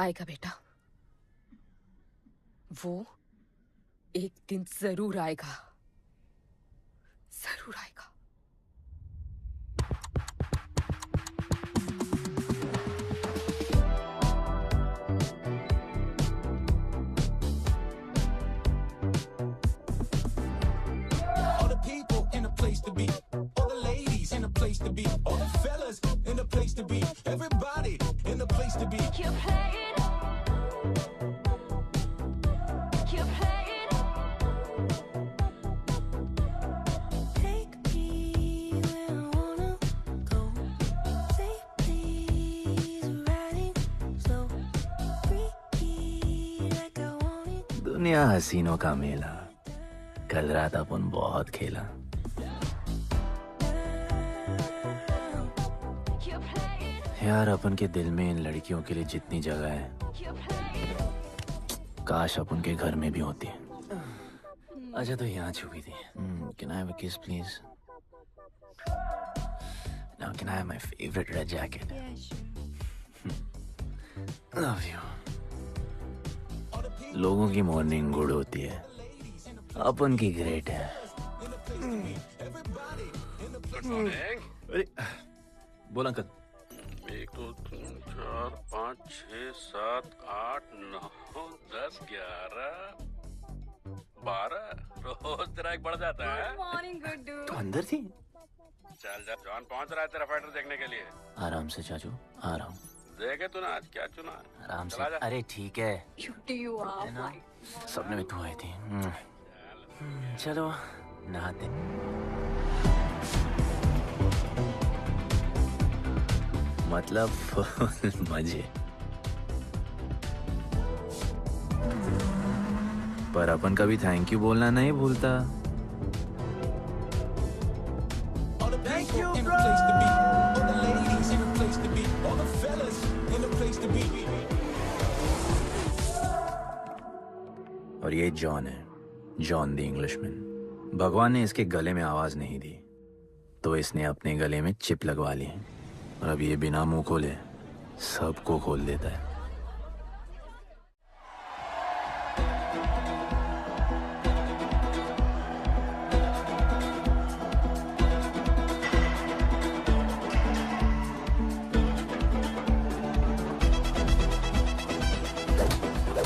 आएगा बेटा, वो एक दिन जरूर आएगा, जरूर आएगा। All the people in a place to be, all the ladies in a place to be, all the fellas in a place to be, everybody in a place to be. Keep playing. Keep playing. Take me where I wanna go. Say please, riding slow. Freaky like I want it. दुनिया हसीनों का मेला, कल रात अपन बहुत खेला। Keep playing. यार अपन के दिल में इन लड़कियों के लिए जितनी जगह है, Keep playing. काश अपन के घर में भी होती। अच्छा तो यहाँ छुपी थी। Can I have a kiss please? Now can I have my favorite red jacket? Yeah, sure. Love you. लोगों की मॉर्निंग गुड होती है, अपन की ग्रेट है। अरे बोल अंकल। 1 2 3 4 5 6 7 8 9 10 11 12 रोज तेरा एक बढ़ जाता है। Morning, good dude. तो अंदर थी। चल जा, जॉन पहुंच रहा है तेरा फाइटर देखने के लिए। आराम से चाचू, आराम। देखे तूने आज क्या चुना? आराम से। चला जा। अरे ठीक है, Cutie you are. है ना? सपने में तू आई थी। चलो नहाते। मतलब फुल मजे। पर अपन कभी थैंक यू बोलना नहीं भूलता। All the people in a place to be, all the ladies in a place to be, all the fellas in a place to be. और ये जॉन है, जॉन द इंग्लिशमैन। भगवान ने इसके गले में आवाज नहीं दी, तो इसने अपने गले में चिप लगवा ली, और अब ये बिना मुंह खोले सबको खोल देता है।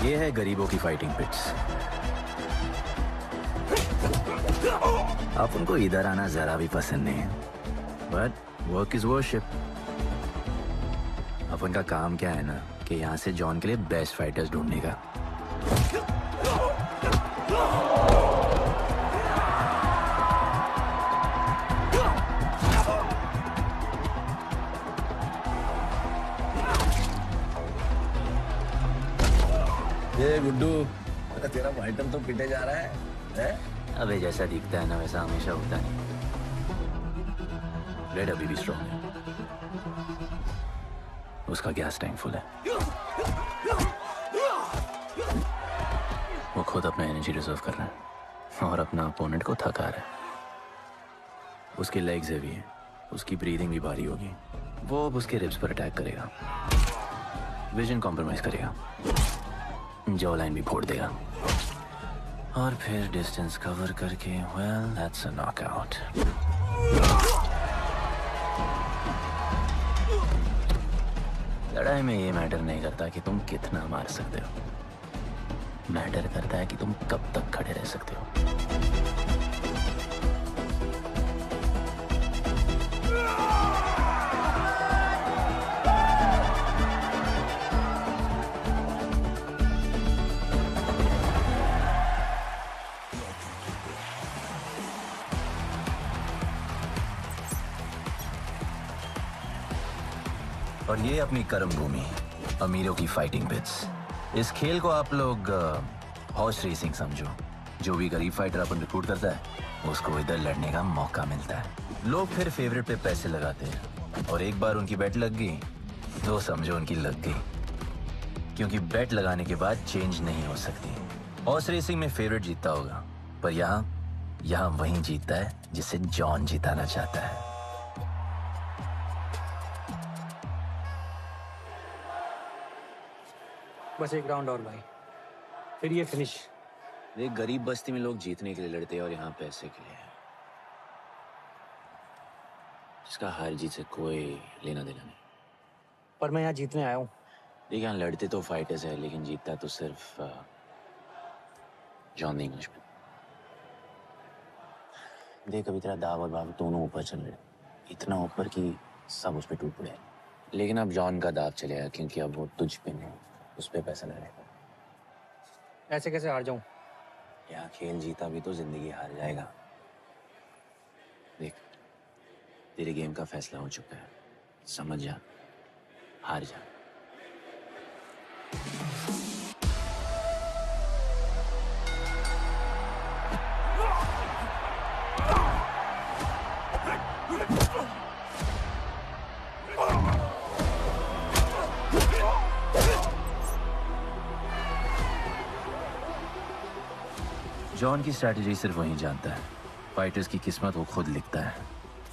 ये है गरीबों की फाइटिंग पिट्स। आप उनको इधर आना जरा भी पसंद नहीं है, बट वर्क इज वर्शिप। अपन का काम क्या है ना कि यहाँ से जॉन के लिए बेस्ट फाइटर्स ढूंढने का। ये गुड्डू, तेरा फाइटर तो पिटे जा रहा है? अबे जैसा दिखता है ना वैसा हमेशा होता नहीं। रेड अभी भी स्ट्रॉन्ग है, उसका गैस टैंक फुल है। वो खुद अपना एनर्जी रिजर्व कर रहा है और अपना अपोनेंट को थका रहा है। उसके लेग्स हेवी हैं, उसकी ब्रीदिंग भी भारी होगी। वो अब उसके रिब्स पर अटैक करेगा, विजन कॉम्प्रोमाइज करेगा, जॉ लाइन भी फोड़ देगा, और फिर डिस्टेंस कवर करके वेल दैट्स अ नॉकआउट। लड़ाई में ये मैटर नहीं करता कि तुम कितना मार सकते हो, मैटर करता है कि तुम कब तक खड़े रह सकते हो। और ये अपनी कर्म भूमि, अमीरों की फाइटिंग पिट्स। इस खेल को आप लोग हॉर्स रेसिंग समझो। जो भी गरीब फाइटर अपन रिक्रूट करता है उसको इधर लड़ने का मौका मिलता है। लोग फिर फेवरेट पे पैसे लगाते हैं, और एक बार उनकी बेट लग गई तो समझो उनकी लग गई, क्योंकि बेट लगाने के बाद चेंज नहीं हो सकती। हॉर्स रेसिंग में फेवरेट जीतता होगा, पर यहाँ वही जीतता है जिसे जॉन जिताना चाहता है। बस एक राउंड और भाई, फिर ये फिनिश। एक गरीब बस्ती में लोग जीतने के लिए लड़ते हैं और यहाँ पैसे के लिए। इसका हार जीत से कोई लेना देना नहीं। पर मैं यहाँ जीतने आया हूँ। देख, यहाँ लड़ते तो फाइटर्स है, लेकिन जीतता तो सिर्फ जॉन द इंग्लिशमैन। देख, अभी तेरा दाव और बाव दोनों ऊपर चल रहे, इतना ऊपर कि सब उस पर टूट पड़े। लेकिन अब जॉन का दाव चलेगा, क्योंकि अब वो तुझ पे नहीं, उस पे पैसा लगाएगा। ऐसे कैसे हार जाऊँ? यहाँ खेल जीता भी तो जिंदगी हार जाएगा। देख, तेरे गेम का फैसला हो चुका है, समझ जा, हार जा। जॉन की स्ट्रैटेजी सिर्फ वही जानता है। फाइटर्स की किस्मत वो खुद लिखता है।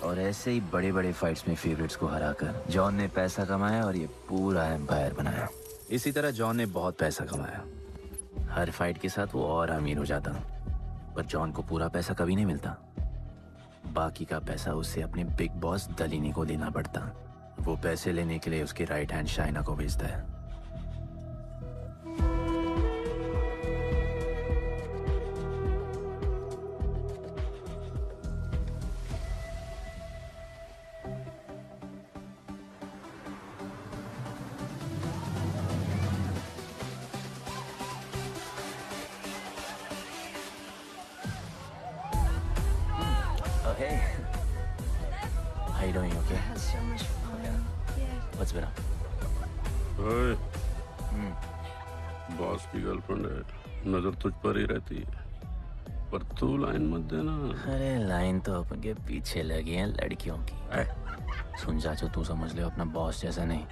और ऐसे ही बड़े बड़े फाइट्स में फेवरेट्स को हराकर जॉन ने पैसा कमाया और ये पूरा एम्पायर बनाया। इसी तरह जॉन ने बहुत पैसा कमाया। हर फाइट के साथ वो और अमीर हो जाता, पर जॉन को पूरा पैसा कभी नहीं मिलता। बाकी का पैसा उसे अपने बिग बॉस दलीनी को देना पड़ता। वो पैसे लेने के लिए उसके राइट हैंड शाइना को भेजता है। Oh, hey. How you doing? You okay? So much fun. Yeah. What's been up? ओए, बॉस की गर्लफ्रेंड है, नजर तुझ पर ही रहती है, पर तू लाइन मत देना। अरे लाइन तो अपन के पीछे लगी है लड़कियों की। सुन चाचो, तू समझ ले अपना बॉस जैसा नहीं,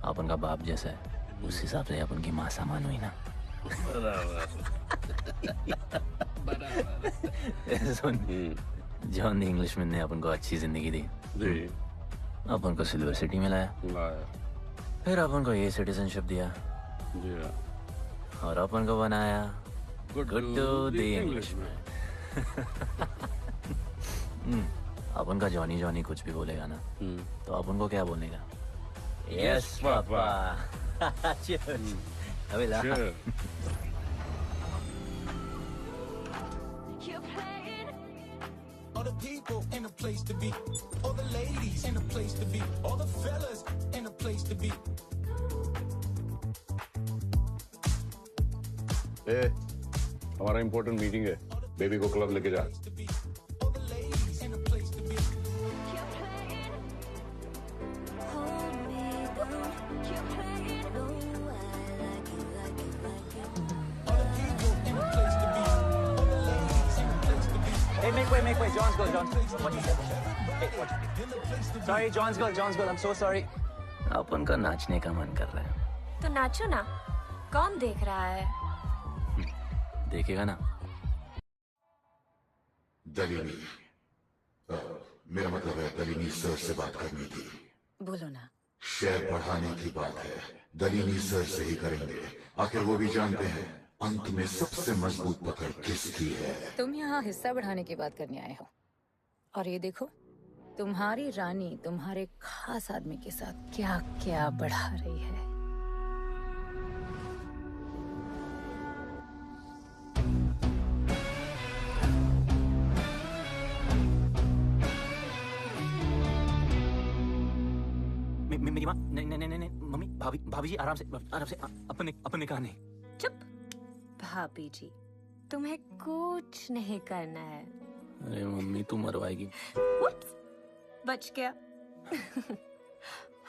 अपन का बाप जैसा है। उस हिसाब से अपन की माँ सामान हुई ना। सुन, जॉन द इंग्लिशमैन ने अपन को अच्छी जिंदगी दी। अपन को सिल्वर सिटी में लाया, फिर अपन को ये सिटीजनशिप दिया, और अपन को बनाया गुड्डू द इंग्लिशमैन। अपन का जॉनी जॉनी कुछ भी बोलेगा ना, तो अपन को क्या बोलेगा? Yes papa. अबे ला। You're playing. All the people in a place to be, all the ladies in a place to be, all the fellas in a place to be. ए, हमारा इम्पोर्टेंट मीटिंग है, बेबी को club लेके जा। All the ladies in a place to be. You're playing. Hold me down. You're playing. Oh, I like it, like it, like it. All the people in a place to be, all the ladies in a place to be. Hey, make way, John's girl, John's. What you said? Hey, what? Sorry, John's girl, I'm so sorry. अपन का नाचने का मन कर रहा है। तो नाचो ना, कौन देख रहा है? देखेगा ना। दलीनी, मेरा मतलब है दलीनी सर से बात करनी थी। बोलो ना। शेयर बढ़ाने की बात है, दलीनी सर से ही करेंगे। आखिर वो भी जानते हैं अंत में सबसे मजबूत पकड़ किसकी है। तुम यहाँ हिस्सा बढ़ाने की बात करने आए हो, और ये देखो तुम्हारी रानी तुम्हारे खास आदमी के साथ क्या क्या बढ़ा रही है। मेरी माँ, नहीं, मम्मी, भाभी जी, आराम से, अपने कहा नहीं। चुप। भाभी जी, तुम्हें कुछ नहीं करना है। अरे मम्मी, तू मरवाएगी। Whoops, बच गया।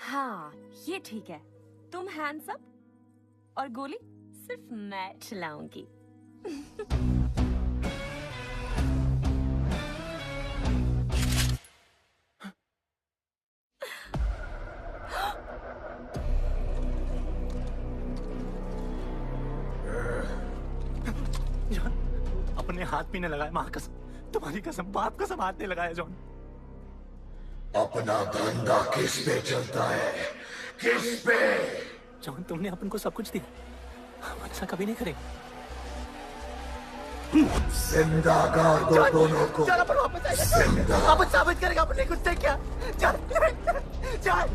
हाँ, ये ठीक है। तुम हैंड्स अप और गोली सिर्फ मैं चलाऊंगी। जॉन, अपने हाथ भी नहीं लगाया, माँ कसम, तुम्हारी कसम, बाप कसम, हाथ नहीं लगाया जॉन। अपना धंधा किस पे चलता है, किस पे? जॉन, तुमने अपन को सब कुछ दिया, हम ऐसा कभी नहीं करेंगे। जिंदा कर दो दोनों को। चल अपन वापस आएंगे। जिंदा। अपन साबित करेगा अपने खुद से क्या। चल चल।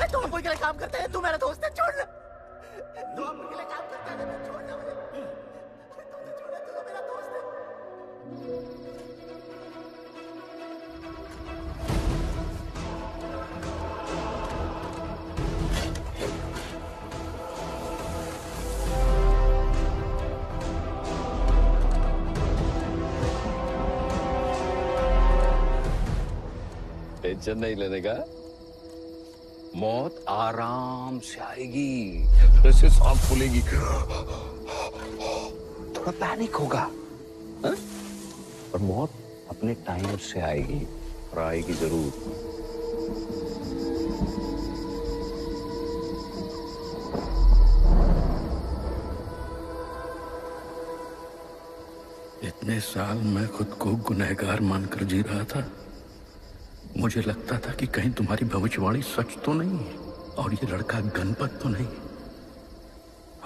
तू अपन के लिए काम करता है, तू मेरा दोस्त है, छोड़ ना। तू अपन के लिए काम करता है, तू छोड़ ना मुझे। तू छोड़ ना, तू तो मेरा दोस्त है। टेंशन नहीं लेने का, मौत आराम से आएगी, वैसे सांस फूलेगी, थोड़ा पैनिक होगा, हा? और मौत अपने टाइम से आएगी और आएगी जरूर। इतने साल मैं खुद को गुनहगार मानकर जी रहा था। मुझे लगता था कि कहीं तुम्हारी भविष्यवाणी सच तो नहीं है और ये लड़का गणपत तो नहीं।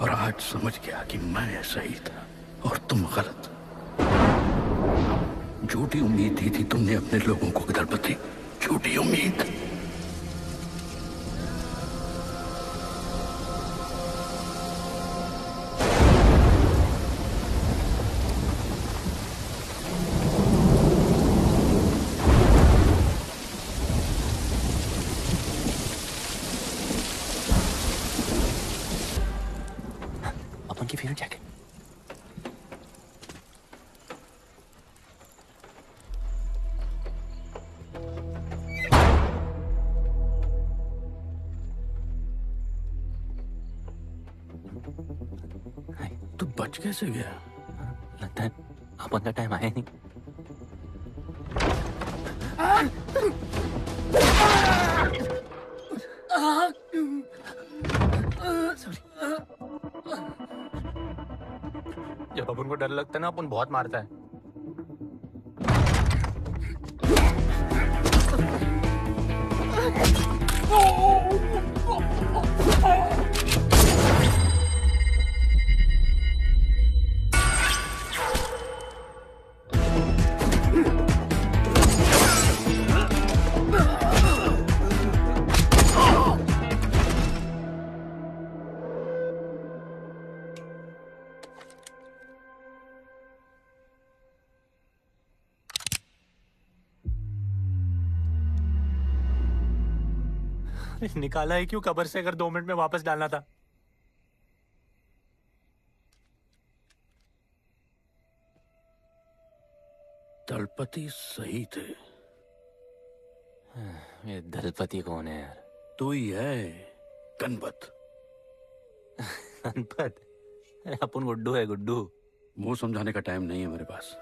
और आज समझ गया कि मैं सही था और तुम गलत। झूठी उम्मीद दी थी तुमने अपने लोगों को दलपति, झूठी उम्मीद। अपन की फेवरेट जैकेट। तू बच कैसे गया? लगता है अपन का टाइम आया नहीं। जब अपन को डर लगता है ना, अपन बहुत मारता है। निकाला है क्यों कब्र से, अगर 2 मिनट में वापस डालना था। दलपति सही थे। ये दलपति कौन है यार? तू ही है गणपत। गणपत? अरे अपन गुड्डू है, गुड्डू। मुंह समझाने का टाइम नहीं है मेरे पास।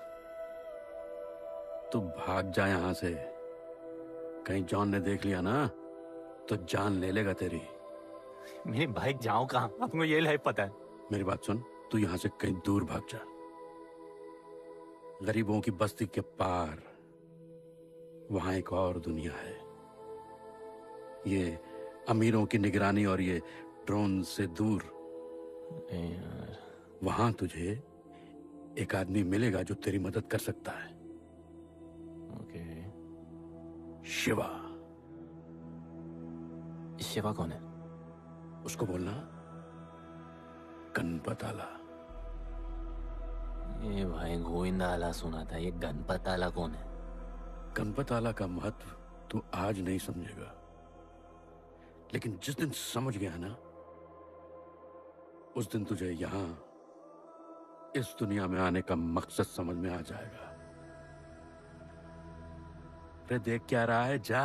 तू भाग जा यहां से। कहीं जॉन ने देख लिया ना तो जान ले लेगा तेरी। मेरी बाइक जाऊं कहाँ? आपको ये लाइफ पता है। मेरी बात सुन, तू यहां से कहीं दूर भाग जा। गरीबों की बस्ती के पार वहां एक और दुनिया है। ये अमीरों की निगरानी और ये ड्रोन से दूर। वहां तुझे एक आदमी मिलेगा जो तेरी मदद कर सकता है। ओके। शिवा। शिवा कौन है? उसको बोलना गणपत आला। ये भाई गोविंदा आला सुना था, ये गणपत आला कौन है? गणपत आला का महत्व तू आज नहीं समझेगा, लेकिन जिस दिन समझ गया ना, उस दिन तुझे यहां इस दुनिया में आने का मकसद समझ में आ जाएगा। अरे देख क्या रहा है, जा।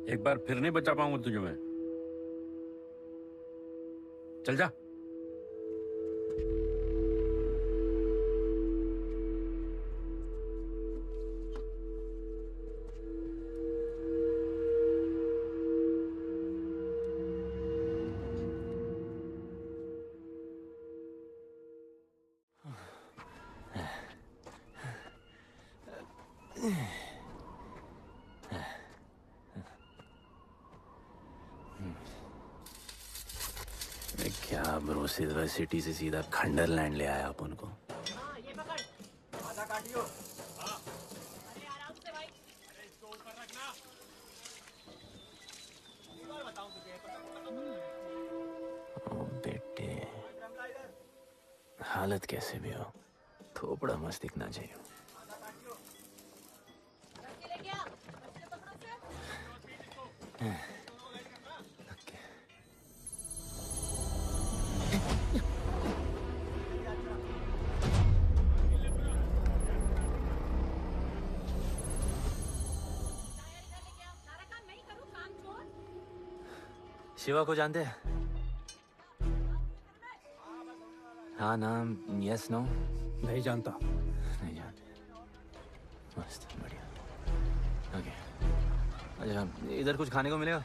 एक बार फिर नहीं बचा पाऊंगा तुझे मैं। चल जा। क्या ब्रो, सिल्वर सिटी से सीधा खंडरलैंड ले आया अपन को। ओ बेटे, हालत कैसे भी हो, थोपड़ा मस्त दिखना चाहिए। शिवा को जानते हैं? हाँ नाम, यस नो? नहीं जानता। नहीं जानते। मस्त, बढ़िया। ओके, अच्छा इधर कुछ खाने को मिलेगा?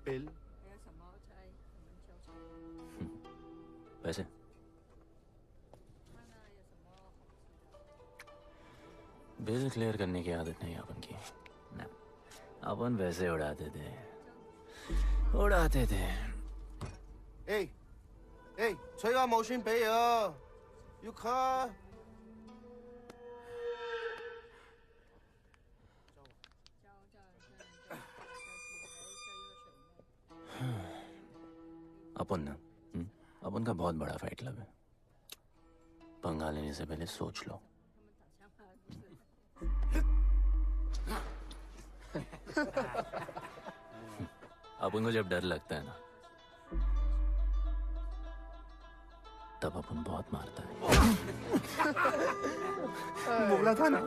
बिल वैसे बिल क्लियर करने की आदत नहीं अपन की ना, अपन वैसे उड़ाते थे।吹話冇錢俾啊，要卡。अपन ना, अपन का बहुत बड़ा फाइट क्लब है। पंगा लेने से पहले सोच लो। अपन को जब डर लगता है ना, तब अपन बहुत मारता है। बोला था ना।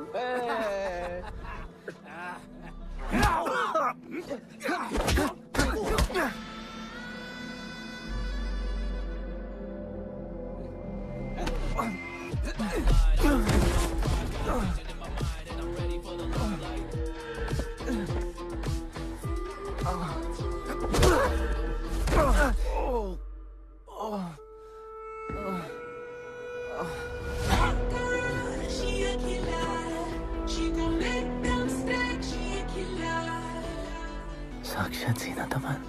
साक्षात सीना तमन।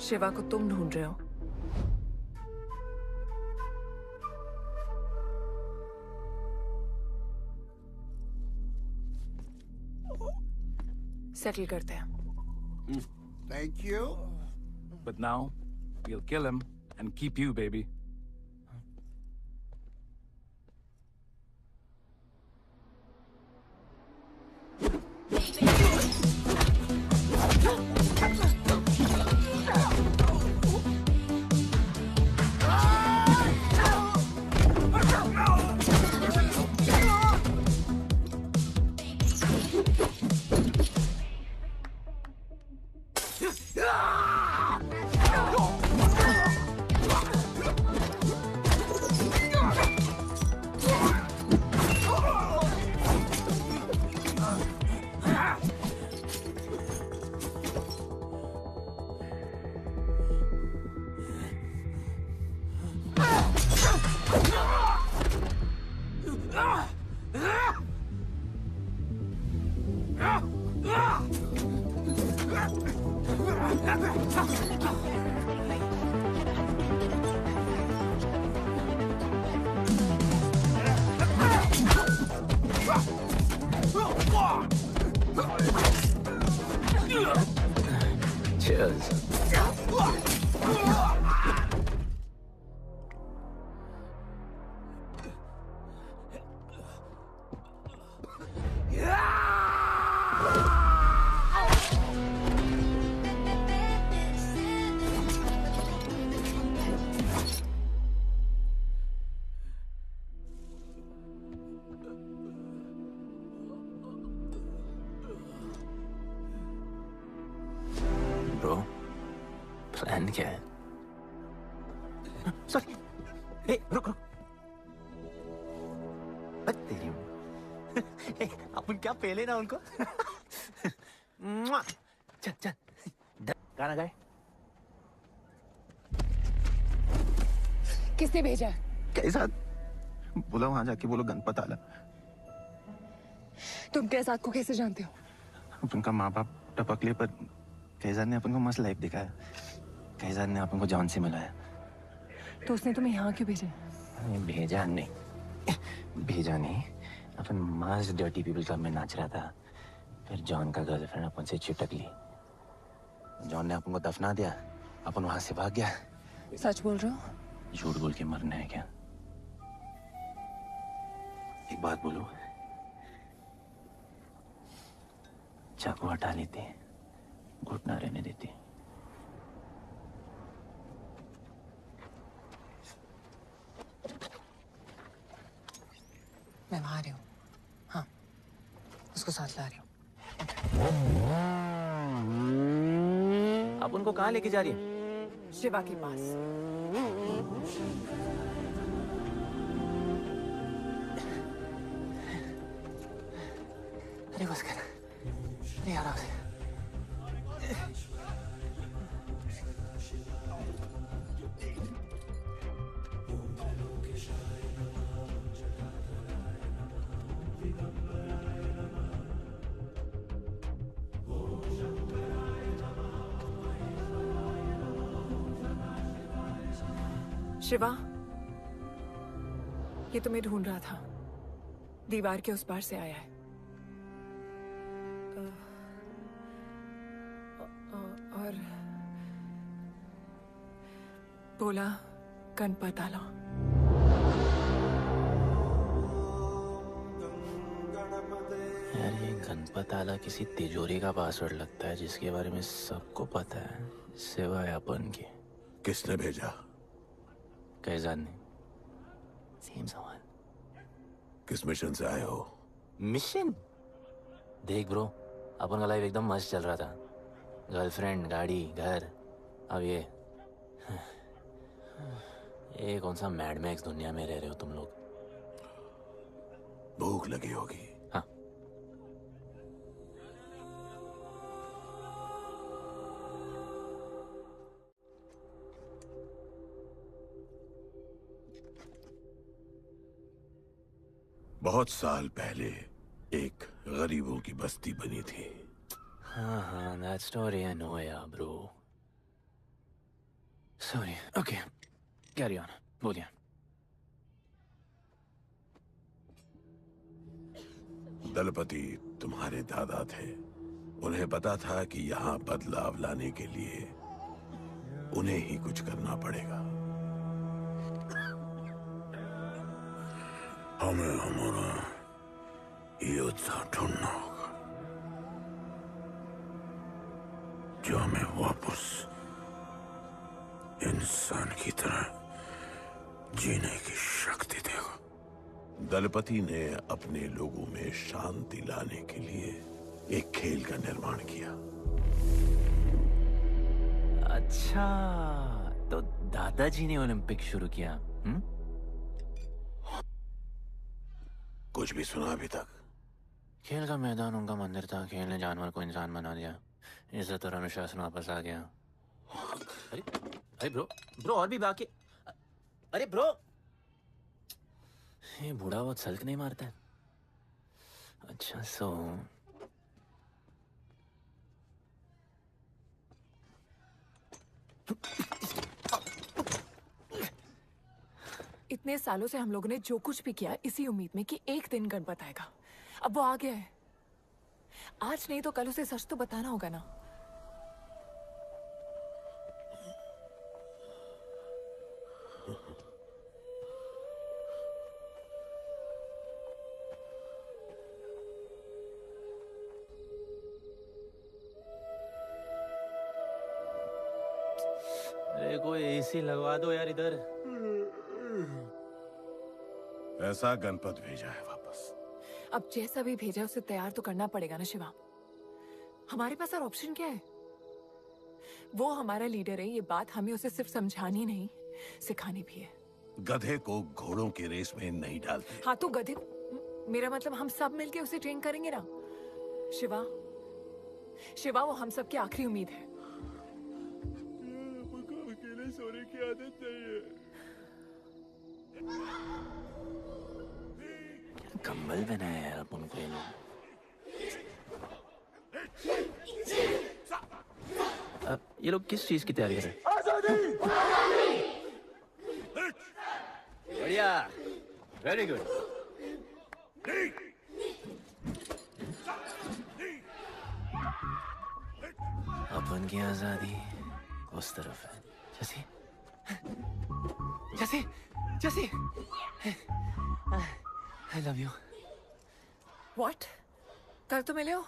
शिवा को तुम ढूंढ रहे हो? सेटल करते हैं। Thank you. But now, we'll kill him and keep you, baby. Cheers. Bro, plan क्या है? सॉरी, रुक रुक, तेरी ए, अपन क्या पहले ना उनको मुआ। चल चल गाना गाए। किसने भेजा है? कैसा बोला वहां जाके बोलो गणपत आला। तुम कैसाद को कैसे जानते हो? अपन का माँ बाप टपकले पर कैसाद ने अपन को मस्त लाइफ दिखाया। कैसाद ने अपन को जॉन से मिलाया। तो उसने तुम्हें यहाँ क्यों भेजा? भेजा नहीं, भेजा नहीं। अपन मस्त डर्टी पीपल क्लब में नाच रहा था। फिर जॉन का गर्लफ्रेंड अपन से चिपक ली। जॉन ने अपन को दफना दिया। अपन वहां से भाग गया। सच बोल रहे हो? झूठ बोल के मरना है क्या? एक बात बोलूं, चाकू हटा लेते, घुटना रहने देते। मैं वहां आ रही हूँ। हाँ, उसको साथ ला रही हूँ। आप उनको कहाँ लेके जा रही हैं? शिवा के पास। अरे बस कर, अरे आराम से। शिवा, ये तुम्हें ढूंढ रहा था। दीवार के उस पार से आया है। और बोला गणपत आला। यार ये गणपत आला किसी तिजोरी का पासवर्ड लगता है जिसके बारे में सबको पता है सिवाय अपन के। किसने भेजा? कैसाद ने। सेम सवाल। किस मिशन से आए हो? मिशन? देख ब्रो, अपन का लाइफ एकदम मस्त चल रहा था। गर्लफ्रेंड, गाड़ी, घर। अब ये कौन सा मैड मैक्स दुनिया में रह रहे हो तुम लोग। भूख लगी होगी। हाँ। बहुत साल पहले एक गरीबों की बस्ती बनी थी। हाँ, that story I know, yeah, bro. Sorry. Okay, carry on. बोलिए। दलपति तुम्हारे दादा थे। उन्हें पता था कि यहाँ बदलाव लाने के लिए उन्हें ही कुछ करना पड़ेगा। हमें हमारा योद्धा ढूंढना होगा जो हमें वापस इंसान की तरह जीने की शक्ति देगा। दलपति ने अपने लोगों में शांति लाने के लिए एक खेल का निर्माण किया। अच्छा, तो दादाजी ने ओलंपिक शुरू किया। कुछ भी सुना अभी तक? खेल का मैदान उनका मंदिर था। खेल ने जानवर को इंसान बना दिया। इज्जत और अनुशासन वापस आ गया। अरे अरे ब्रो और भी बाकी। अरे ब्रो, ये बूढ़ा बहुत सल्क नहीं मारता है। अच्छा सो इतने सालों से हम लोगों ने जो कुछ भी किया इसी उम्मीद में कि एक दिन गणपत आएगा। अब वो आ गया है। आज नहीं तो कल उसे सच तो बताना होगा ना। अरे कोई एसी लगवा दो यार इधर। ऐसा गणपत भेजा है वापस। अब जैसा भी भेजा उसे तैयार तो करना पड़ेगा ना शिवा। हमारे पास और ऑप्शन क्या है? वो हमारा लीडर है, ये बात हमें उसे सिर्फ समझानी नहीं सिखानी भी है। गधे को घोड़ों की रेस में नहीं डालते। हाँ तो गधे को मेरा मतलब हम सब मिलके उसे ट्रेन करेंगे ना। शिवा, शिवा वो हम सब की आखिरी उम्मीद है। मुझको अकेले सोने की आदत नहीं है। कंबल बनाया यार अपन को ये लोग। ये लोग किस चीज की तैयारी कर रहे हैं? बढ़िया, वेरी गुड। अपन की आजादी उस तरफ है। जैसी जैसी जैसी आई लव यू। What? कल तो मिले हो।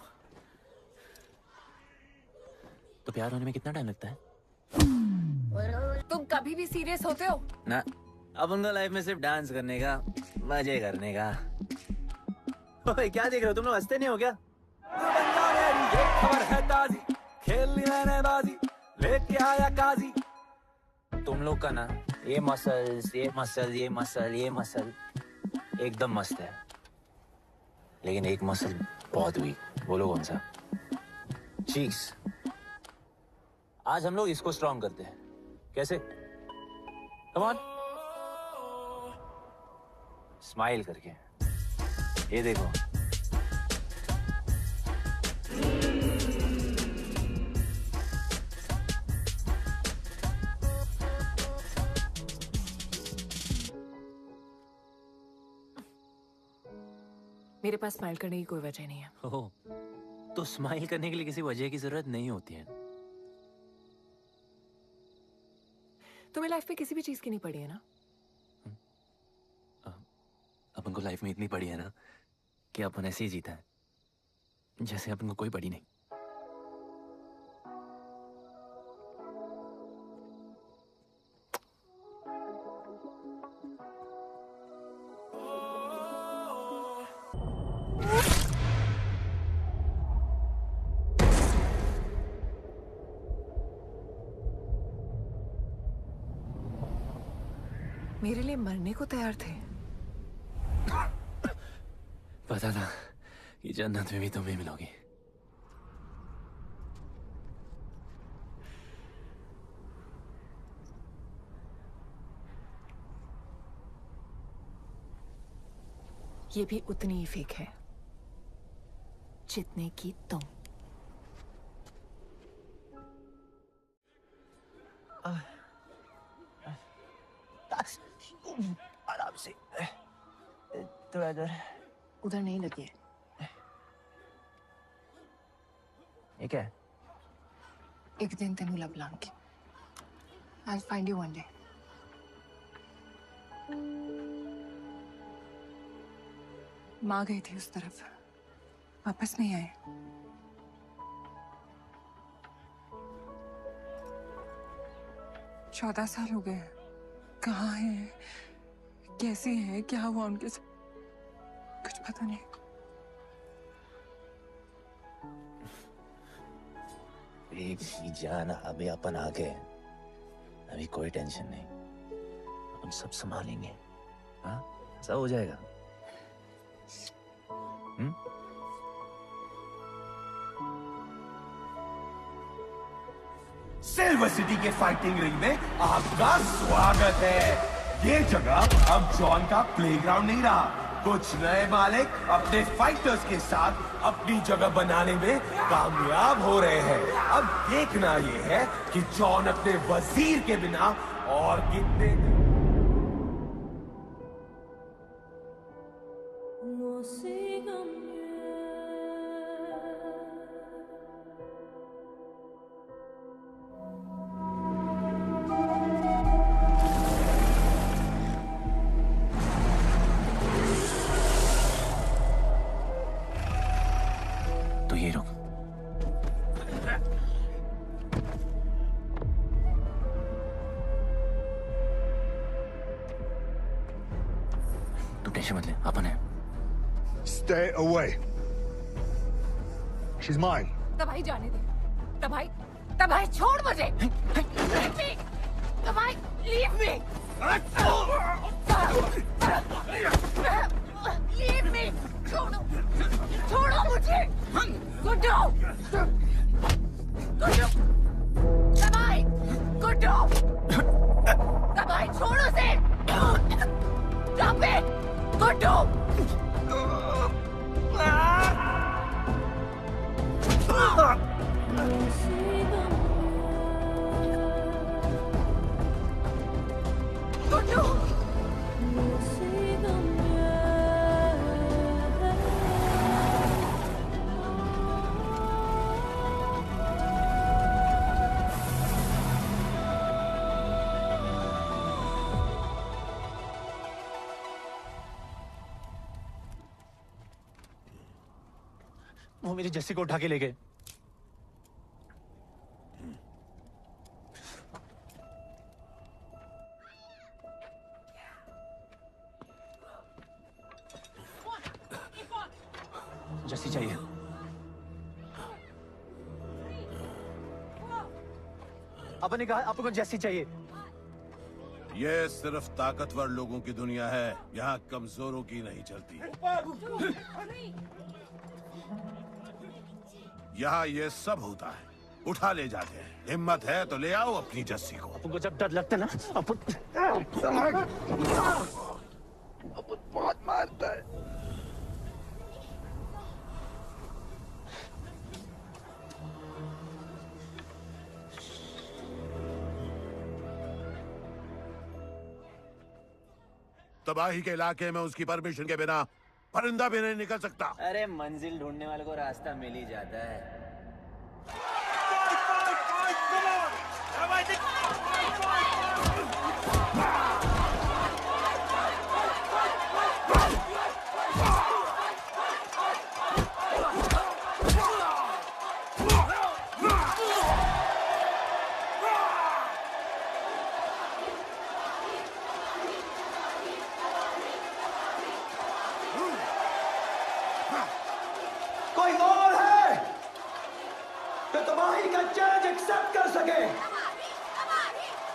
तो प्यार होने में कितना टाइम लगता है? तुम कभी भी सीरियस होते हो? ना, अपन को लाइफ में सिर्फ डांस करने का, मजे करने का। ओए क्या देख रहे हो तुम लोग, हंसते नहीं हो क्या? ये खबर है ताजी, खेलनी मैंने बाजी, लेके आया काजी। तुम लोग का ना ये मसल्स, ये मसल, ये मसल, ये मसल एकदम मस्त है, लेकिन एक मसल बहुत वीक। बोलो कौन सा? चीक्स। आज हम लोग इसको स्ट्रॉन्ग करते हैं। कैसे? कम ऑन, स्माइल करके। ये देखो, मेरे पास स्माइल करने की कोई वजह नहीं है। ओह, तो स्माइल करने के लिए किसी वजह की जरूरत नहीं होती है। तुम्हें लाइफ में किसी भी चीज की नहीं पड़ी है ना? अपन को लाइफ में इतनी पड़ी है ना कि अपन ऐसे ही जीता है जैसे अपन को कोई पड़ी नहीं। मेरे लिए मरने को तैयार थे। पता था कि जन्नत में भी तुम ही मिलोगी। ये भी उतनी ही फेक है जितने की तुम। आराम से, थोड़ा इधर। उधर नहीं लगी है। ये क्या है? एक दिन तेनू लब Langi. I'll find you one day. माँ गई थी उस तरफ, वापस नहीं आए। चौदह साल हो गए। कहाँ है, कैसे है, क्या हुआ उनके साथ, कुछ पता नहीं। बेबी जान, अभी अपन आ गए, अभी कोई टेंशन नहीं, अपन सब संभालेंगे। हाँ, सब हो जाएगा। सिल्वर सिटी के फाइटिंग रिंग में आपका स्वागत है। ये जगह अब जॉन का प्लेग्राउंड नहीं रहा। कुछ नए मालिक अपने फाइटर्स के साथ अपनी जगह बनाने में कामयाब हो रहे हैं। अब देखना ये है कि जॉन अपने वजीर के बिना और कितने तो ये रुक। तू टेंशन मत ले, अपन है। Stay away. She's mine. तबाही जाने दे। तबाही छोड़ मुझे। Leave me. तबाही, leave me. Leave me. वो मेरी जस्सी को उठा के ले गए। जस्सी चाहिए। अपन ने कहा आपको जस्सी चाहिए। ये सिर्फ ताकतवर लोगों की दुनिया है, यहाँ कमजोरों की नहीं चलती। यहाँ ये सब होता है, उठा ले जाते हैं। हिम्मत है तो ले आओ अपनी जस्सी को। आपको जब डर लगता है ना, अपन बहुत मारता है। तबाही के इलाके में उसकी परमिशन के बिना परिंदा भी नहीं निकल सकता। अरे मंजिल ढूंढने वाले को रास्ता मिल ही जाता है। कोई और है जो तबाही का चैलेंज एक्सेप्ट कर सके?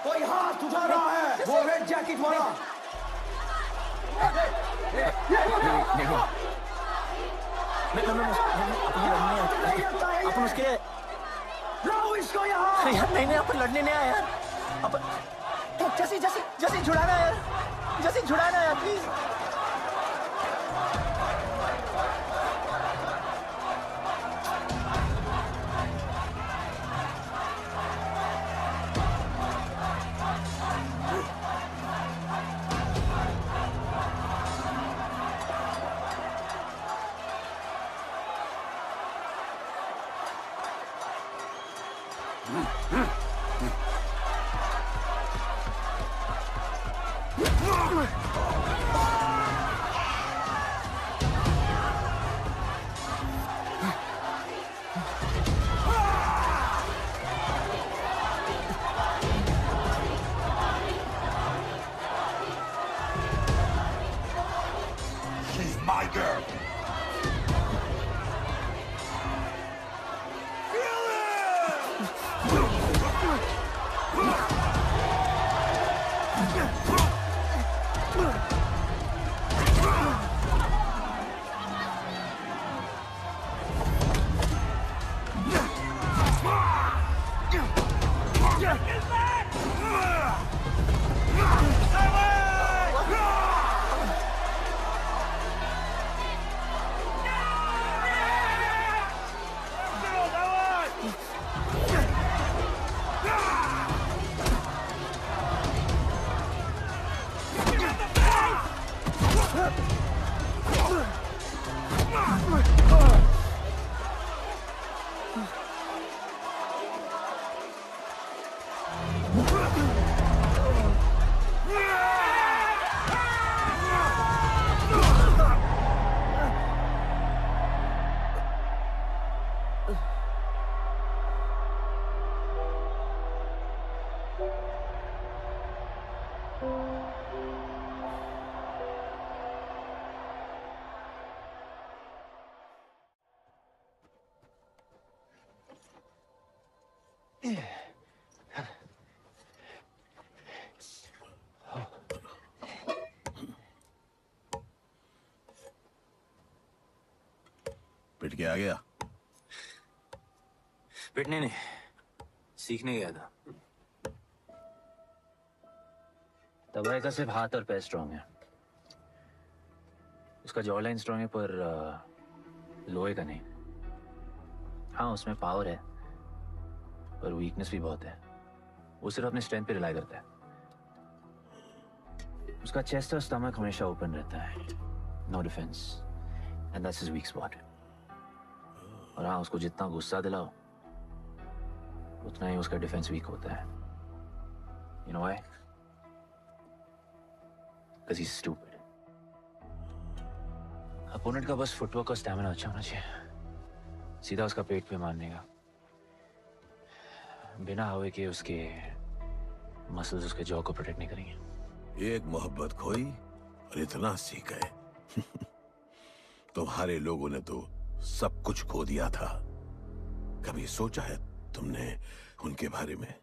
कोई हाथ उठा रहा है? वो रेड जैकेट वाला। अपन उसके लाओ इसको यहाँ। यार नहीं अपन लड़ने नहीं आया यार। अपन जैसी जैसी जैसी छुड़ाना यार, जैसी छुड़ाना यार प्लीज। She's my girl. पिट के आ गया। पिटने नहीं, सीखने गया था। तबाही का सिर्फ हाथ और पैर स्ट्रांग है, उसका जॉ लाइन स्ट्रांग है, पर लोहे का नहीं। हाँ उसमें पावर है, पर वीकनेस भी बहुत है। वो सिर्फ अपने स्ट्रेंथ पे रिलाई करता है। उसका चेस्ट और स्टमक हमेशा ओपन रहता है, no defence, and that's his weak spot. और हाँ उसको जितना गुस्सा दिलाओ उतना ही उसका डिफेंस वीक होता है। You know why? Because he's stupid. Opponent का बस फुटवर्क और स्टैमिना अच्छा होना चाहिए। सीधा उसका पेट पे मारने का, बिना हवा के उसके मसल्स उसके जॉ को प्रोटेक्ट नहीं करेंगे। एक मोहब्बत खोई और इतना सीख गए। तुम्हारे लोगों ने तो सब कुछ खो दिया था। कभी सोचा है तुमने उनके बारे में?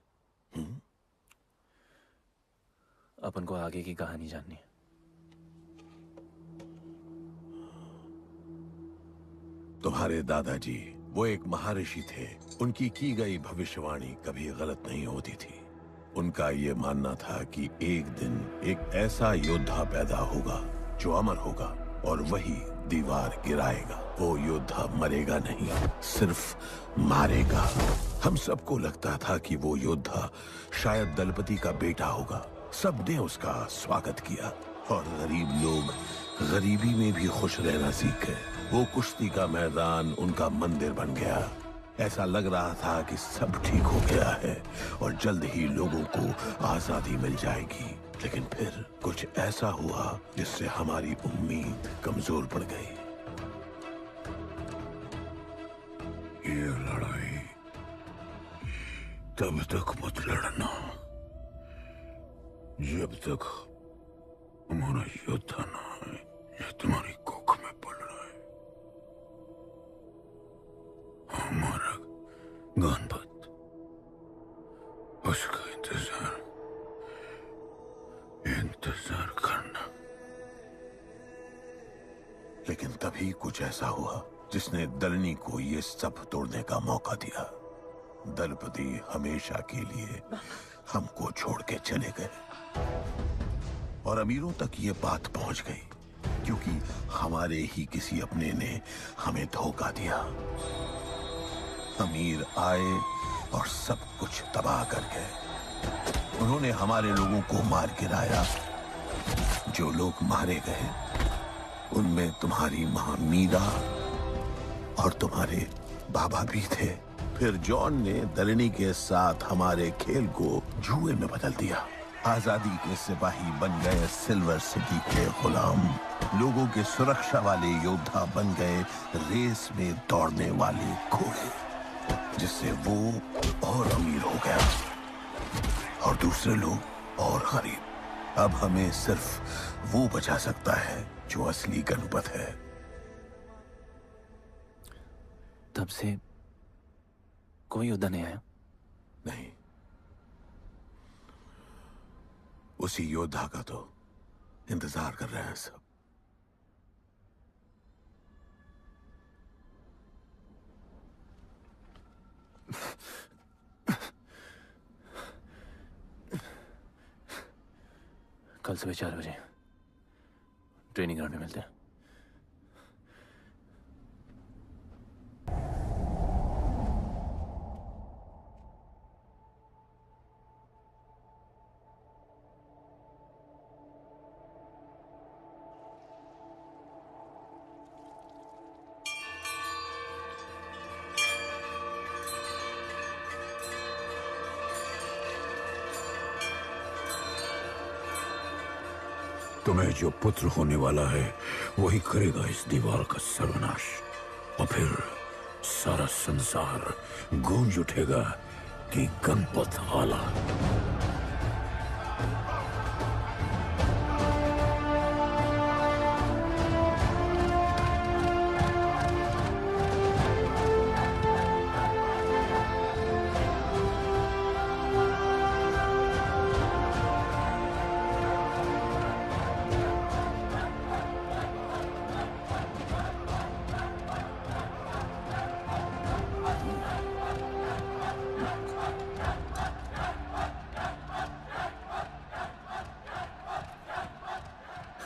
अपन को आगे की कहानी जाननी है। तुम्हारे दादाजी वो एक महर्षि थे। उनकी की गई भविष्यवाणी कभी गलत नहीं होती थी। उनका ये मानना था कि एक दिन एक ऐसा योद्धा पैदा होगा जो अमर होगा और वही दीवार गिराएगा। वो योद्धा मरेगा नहीं, सिर्फ मारेगा। हम सबको लगता था कि वो योद्धा शायद दलपति का बेटा होगा। सबने उसका स्वागत किया और गरीब लोग गरीबी में भी खुश रहना सीख गए। वो कुश्ती का मैदान उनका मंदिर बन गया। ऐसा लग रहा था कि सब ठीक हो गया है और जल्द ही लोगों को आजादी मिल जाएगी। लेकिन फिर कुछ ऐसा हुआ जिससे हमारी उम्मीद कमजोर पड़ गई। ये लड़ाई तब तक मत लड़ना जब तक हमारा योद्धा ना है या तुम्हारी कोख में पड़ रहा है। हमारा गणपत, उसका इंतजार करना। लेकिन तभी कुछ ऐसा हुआ जिसने दलनी को ये सब तोड़ने का मौका दिया। दलपति हमेशा के लिए हमको छोड़ के चले गए और अमीरों तक ये बात पहुंच गई क्योंकि हमारे ही किसी अपने ने हमें धोखा दिया। अमीर आए और सब कुछ तबाह कर गए। उन्होंने हमारे लोगों को मार गिराया। जो लोग मारे गए उनमें तुम्हारी मां मीरा और तुम्हारे बाबा भी थे। फिर जॉन ने दलनी के साथ हमारे खेल को जुए में बदल दिया। आजादी के सिपाही बन गए सिल्वर सिटी के गुलाम। लोगों के सुरक्षा वाले योद्धा बन गए रेस में दौड़ने वाले घोड़े, जिससे वो और अमीर हो गया और दूसरे लोग और गरीब। अब हमें सिर्फ वो बचा सकता है जो असली गणपत है। तब से कोई योद्धा नहीं आया? नहीं, उसी योद्धा का तो इंतजार कर रहे हैं सब। कल सुबह 4 बजे ट्रेनिंग ग्राउंड में मिलते हैं। तुम्हें जो पुत्र होने वाला है वही करेगा इस दीवार का सर्वनाश। और फिर सारा संसार गूंज उठेगा कि गणपत आला।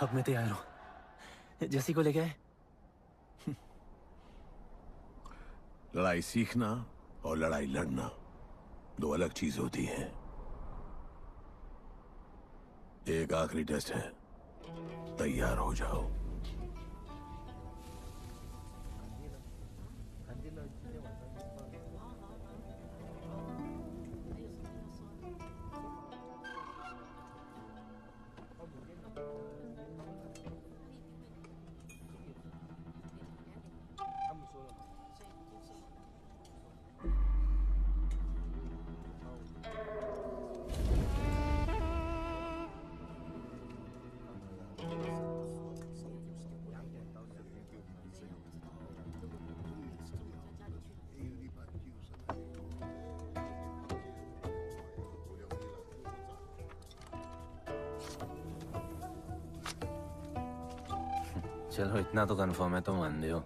अब मैं तैयार हूं। जैसी को लेके आए। लड़ाई सीखना और लड़ाई लड़ना दो अलग चीज होती हैं। एक आखिरी टेस्ट है, तैयार हो जाओ। चलो इतना तो कंफर्म है, तो मान दो।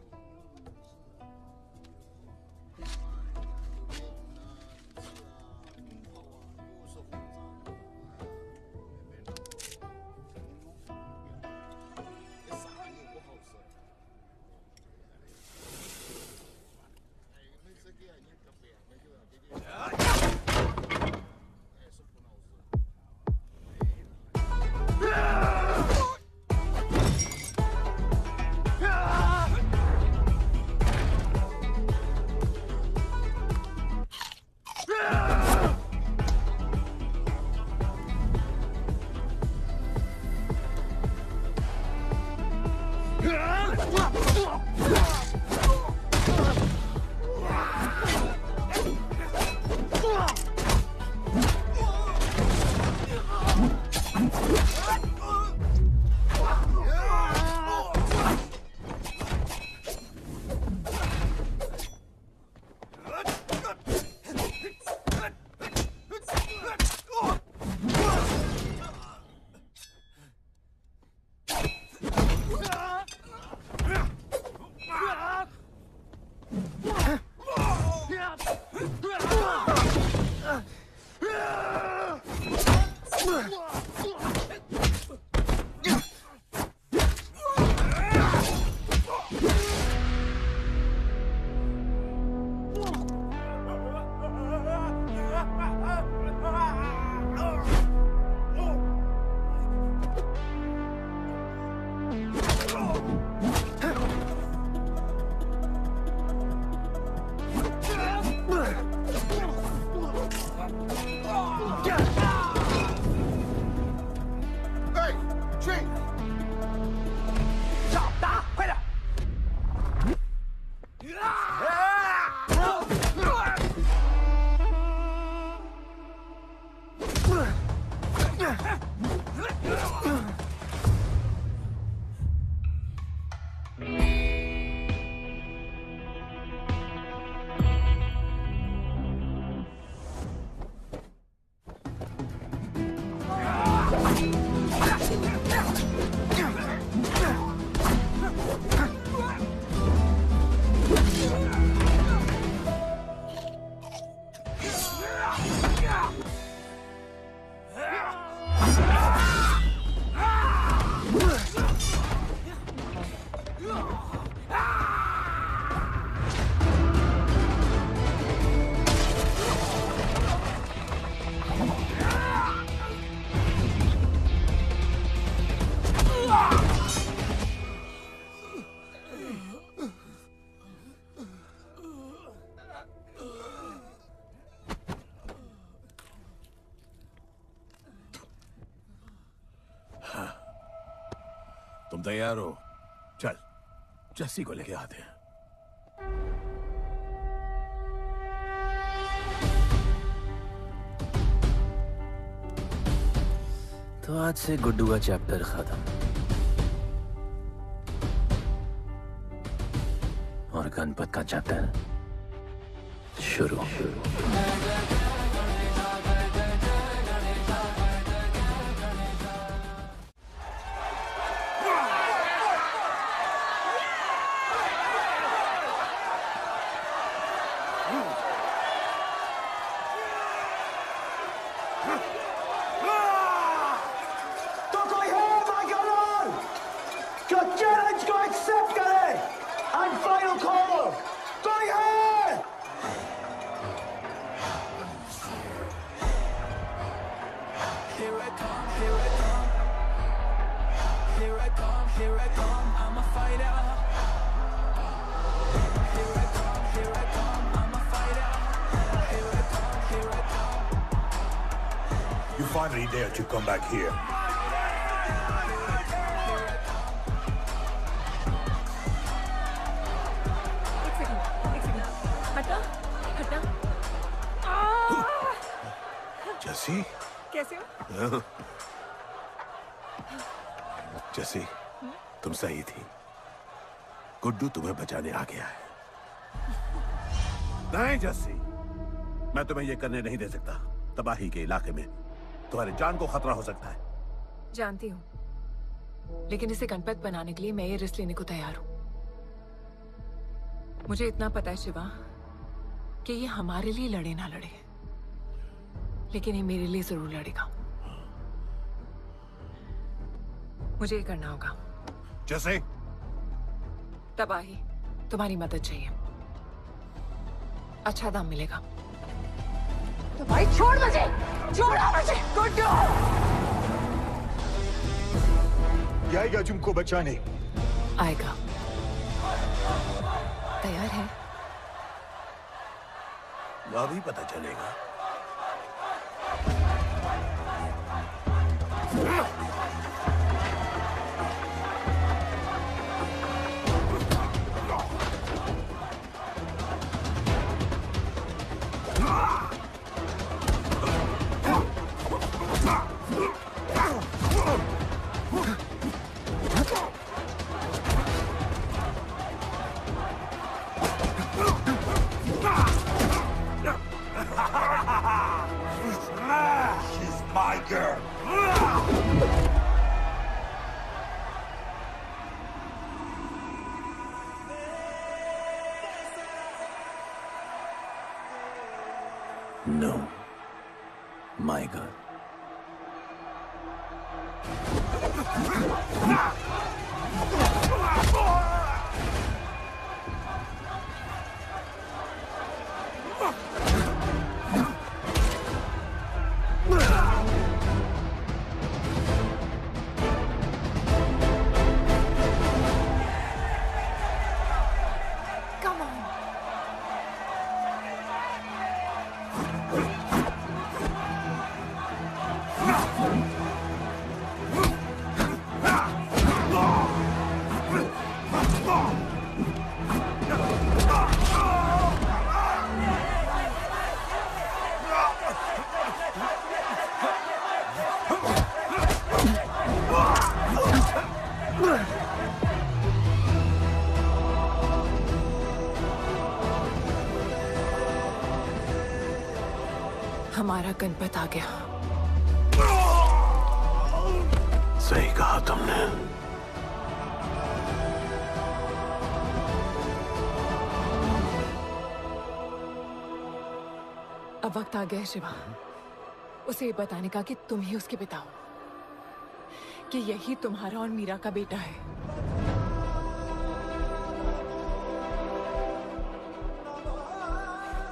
तुम तैयार हो? चल जस्सी को लेके आते हैं। तो आज से गुड्डू का चैप्टर खत्म और गणपत का चैप्टर शुरू। You finally dare to come back here. हटा हटा। जस्सी कैसे हो? जस्सी तुम सही थी, गुड्डू तुम्हें बचाने आ गया है। नहीं जस्सी, मैं तुम्हें ये करने नहीं दे सकता। तबाही के इलाके में तुम्हारी जान को खतरा हो सकता है। जानती हूँ, लेकिन इसे गणपत बनाने के लिए मैं ये रिस्क लेने को तैयार हूं। मुझे इतना पता है शिवा कि ये हमारे लिए लड़े ना लड़े, लेकिन ये मेरे लिए जरूर लड़ेगा। मुझे ये करना होगा। जैसे तबाही, तुम्हारी मदद चाहिए। अच्छा दाम मिलेगा। तो भाई छोड़ मुझे, छोड़ो मुझे। गुड ये आएगा तुमको बचाने। आएगा। तैयार है? अभी पता चलेगा। She's my girl. No, my girl. Come on. हमारा गणपत आ गया। सही कहा तुमने। अब वक्त आ गया है शिवा, उसे ये बताने का कि तुम ही उसके पिता हो, कि यही तुम्हारा और मीरा का बेटा है।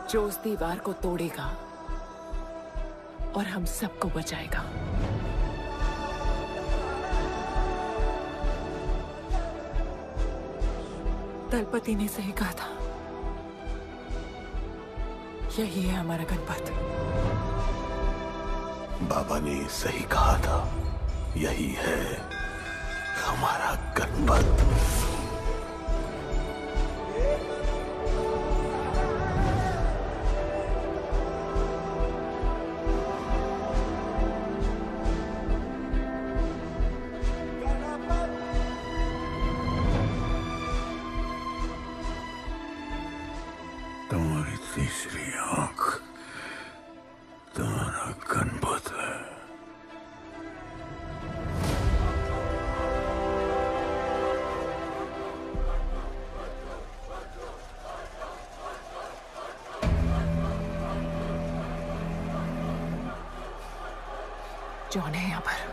जो उस दीवार को तोड़ेगा और हम सबको बचाएगा। दलपति ने सही कहा था, यही है हमारा गणपत। बाबा ने सही कहा था, यही है हमारा गणपत। तुम्हारी तीसरी आंख तुम्हारा गणपत है। जॉन है यहाँ पर।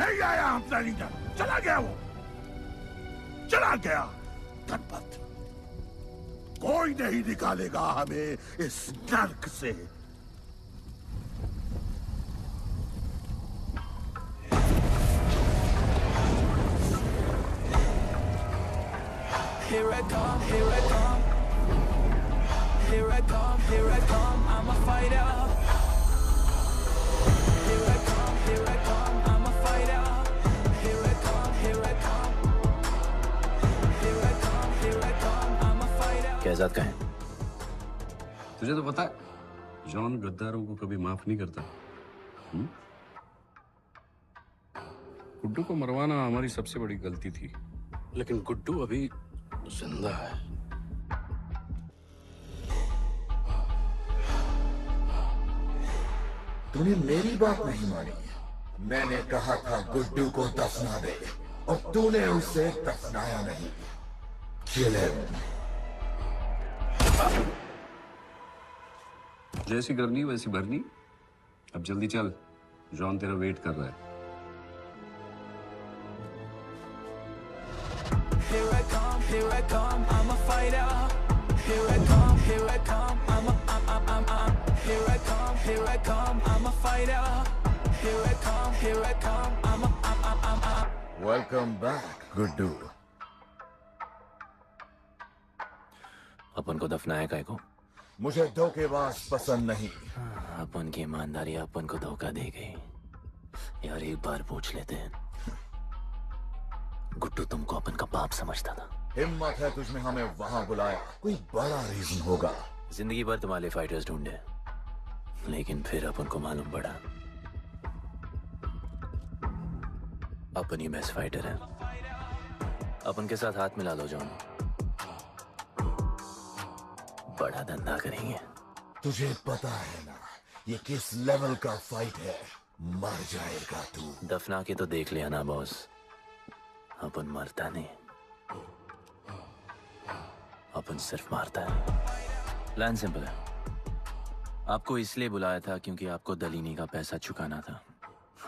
नहीं आया हम प्लानिंग, चला गया वो, चला गया। गणपत, कोई नहीं निकालेगा हमें इस नर्क से। Here I come, here I come. Here I come, here I come. I'm a fighter. Here I come, here I come. I'm a fighter. Here I come, here I come. Here I come, here I come. I'm a fighter. Kaizad का है? तुझे तो पता है John गद्दारों को कभी माफ नहीं करता। गुड्डू को मरवाना हमारी सबसे बड़ी गलती थी, लेकिन गुड्डू अभी जिंदा है। तूने मेरी बात नहीं मानी। मैंने कहा था गुड्डू को दफना दे और तूने उसे दफनाया नहीं। Kill him. जैसी करनी वैसी भरनी। अब जल्दी चल, जॉन तेरा वेट कर रहा है। Here I come, here I come. I'm a fighter. Here I come, here I come. I'm here I come, here I come. I'm a fighter. Here I come, here I come. I'm Welcome back, Guddu. अपन को दफनाया काय को? मुझे धोखेबाज पसंद नहीं। अपन की ईमानदारी अपन को धोखा दे गई। यार एक बार पूछ लेते हैं, गुड्डू तुमको अपन का बाप समझता था। हिम्मत है तुझमें हमें वहां बुलाया, कोई बड़ा रीजन होगा। जिंदगी भर तुम्हारे फाइटर्स ढूंढे, लेकिन फिर अपन को मालूम पड़ा अपन ही बेस्ट फाइटर है। अपन के साथ हाथ मिला लो जॉन, बड़ा धंधा करेंगे। तुझे पता है ना ये किस लेवल का फाइट है? मर जाएगा तू। दफना के तो देख लिया ना बॉस, अपन मरता नहीं, अपन सिर्फ मारता है। प्लान सिंपल है, आपको इसलिए बुलाया था क्योंकि आपको दलीनी का पैसा चुकाना था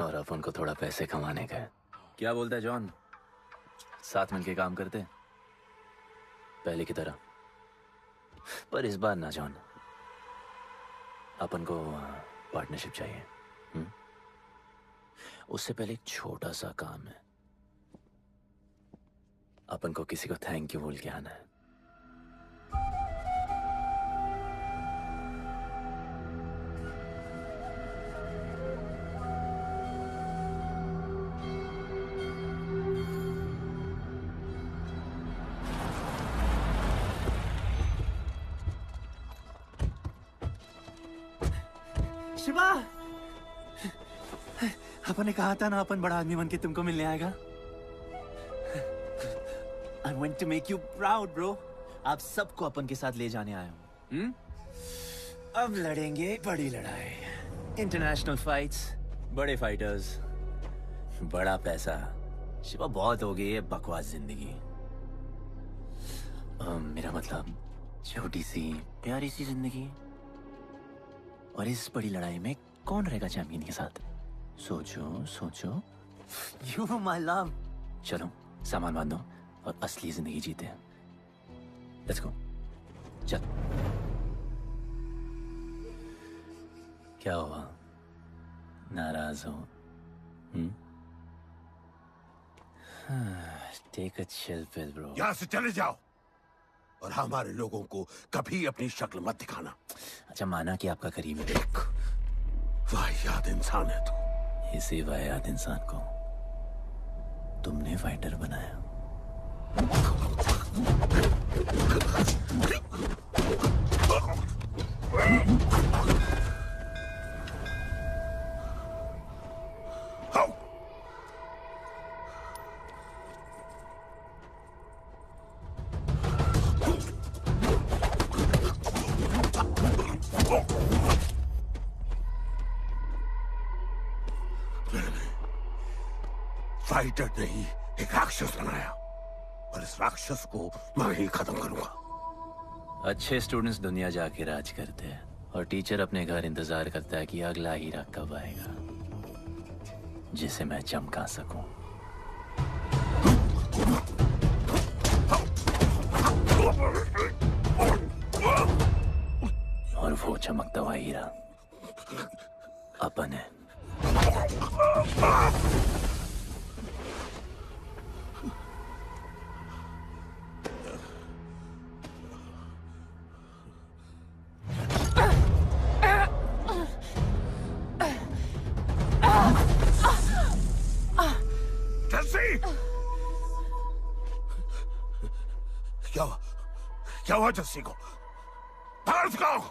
और अपन को थोड़ा पैसे कमाने का है। क्या बोलता है जॉन, साथ मिलके काम करते पहले की तरह? पर इस बार ना जॉन, अपन को पार्टनरशिप चाहिए। उससे पहले एक छोटा सा काम है, अपन को किसी को थैंक यू बोल के आना है। शिवा, अपन ने कहा था ना अपन बड़ा आदमी बन के तुमको मिलने आएगा। I want to make you proud, bro. आप सबको अपन के साथ ले जाने आया हूँ। अब लड़ेंगे बड़ी लड़ाई, इंटरनेशनल फाइट्स, बड़े फाइटर्स, बड़ा पैसा। शिवा बहुत हो गई है बकवास जिंदगी। मेरा मतलब छोटी सी प्यारी सी जिंदगी, और इस बड़ी लड़ाई में कौन रहेगा चैंपियन के साथ? सोचो सोचो। You my love. चलो सामान बांधो और असली जिंदगी जीते हैं। Let's go. चल। क्या हुआ, नाराज हो? Take a chill pill, bro. यहाँ से चले जाओ और हमारे लोगों को कभी अपनी शक्ल मत दिखाना। अच्छा माना कि आपका करीब है। वाहियात इंसान है तू। इसी वाहियात इंसान को तुमने फाइटर बनाया। फाइटर नहीं, एक राक्षस बनाया और इस राक्षस को मैं ही खत्म करूंगा। अच्छे स्टूडेंट्स दुनिया जाके राज करते हैं और टीचर अपने घर इंतजार करता है कि अगला हीरा कब आएगा जिसे मैं चमका सकूं। और वो चमकता हुआ हीरा अपन है। क्या हुआ जस्सी को? बाहर सिखाओ।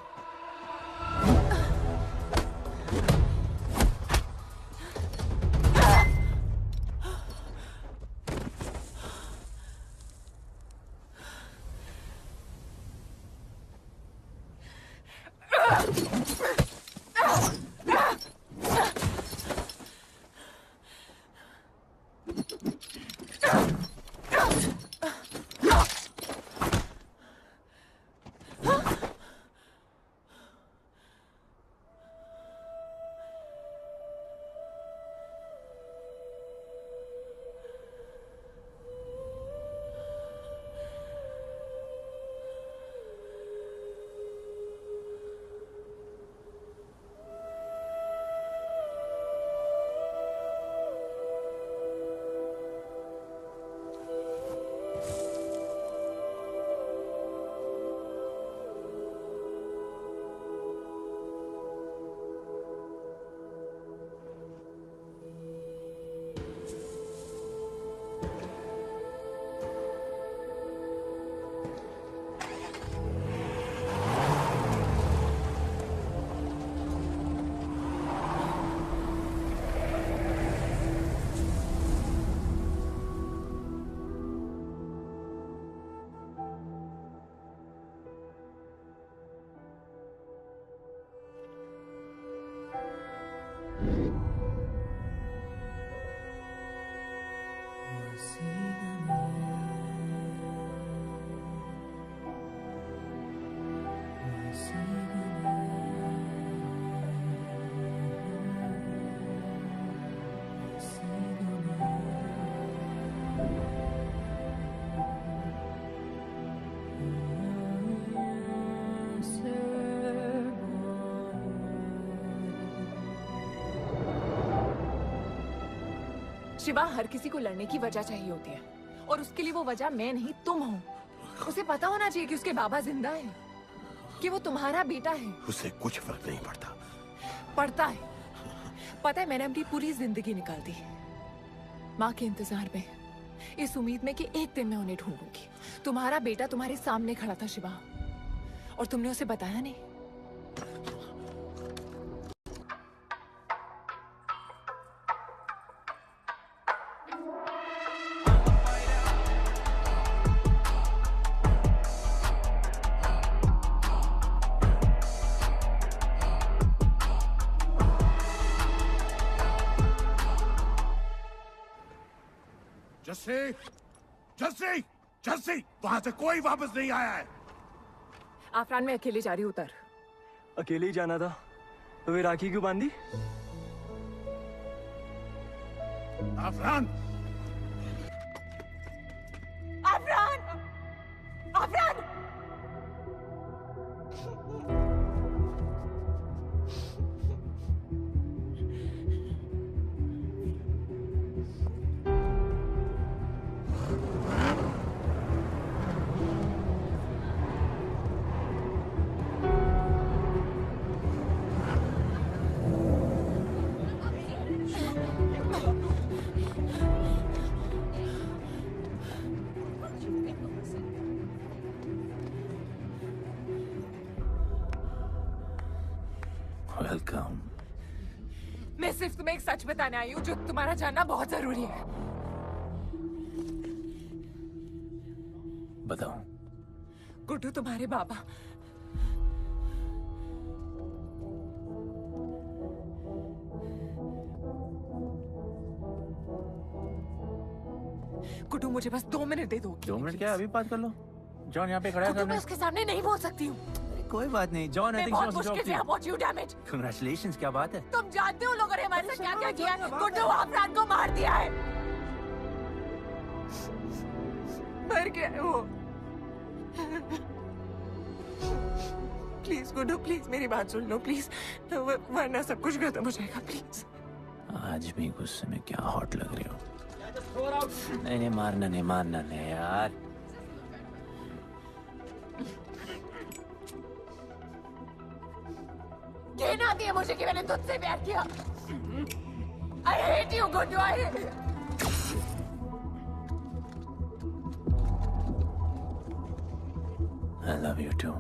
शिवा, हर किसी को लड़ने की वजह चाहिए होती है और उसके लिए वो वजह मैं नहीं तुम हो। उसे पता होना चाहिए कि उसके बाबा जिंदा है, कि वो तुम्हारा बेटा है। उसे कुछ फर्क नहीं पड़ता। पड़ता है। पता है, मैंने अपनी पूरी जिंदगी निकाल दी माँ के इंतजार में, इस उम्मीद में कि एक दिन मैं उन्हें ढूंढूंगी। तुम्हारा बेटा तुम्हारे सामने खड़ा था शिवा, और तुमने उसे बताया नहीं। जस्सी, जस्सी, जस्सी, वहां से कोई वापस नहीं आया है। आफरान, मैं अकेले जा रही हूँ। उतर। अकेले ही जाना था तो वे राखी क्यों बांधी? आफरान, आफरान, आफरान! हल्का हूं। मैं सिर्फ तुम्हें एक सच बताने आई हूँ जो तुम्हारा जानना बहुत जरूरी है। बताओ। गुड्डू तुम्हारे बाबा गुड्डू मुझे बस 2 मिनट दे दो। 2 मिनट क्या, अभी बात कर लो। जॉन यहाँ पे खड़ा है गुड्डू, सामने। मैं उसके सामने नहीं बोल सकती हूँ। कोई बात नहीं जॉन, आई थिंक बहुत मुश्किल से यहाँ पहुंची हूँ, डैम इट। कांग्रेचुलेशंस, क्या बात है। तुम जानते हो लोगों ने हमारे साथ क्या क्या किया है। गुड्डू आफरान को मार दिया है। मर गया है वो। प्लीज गुड्डू, प्लीज मेरी बात सुन लो प्लीज, वरना सब कुछ खत्म हो जाएगा प्लीज। आज भी गुस्से में क्या हॉट लग रही हो। नहीं नहीं, मारना नहीं यार। कहना आती है मुझे कि मैंने तुझसे प्यार किया। I hate you, Guddu, I hate you. I love you too.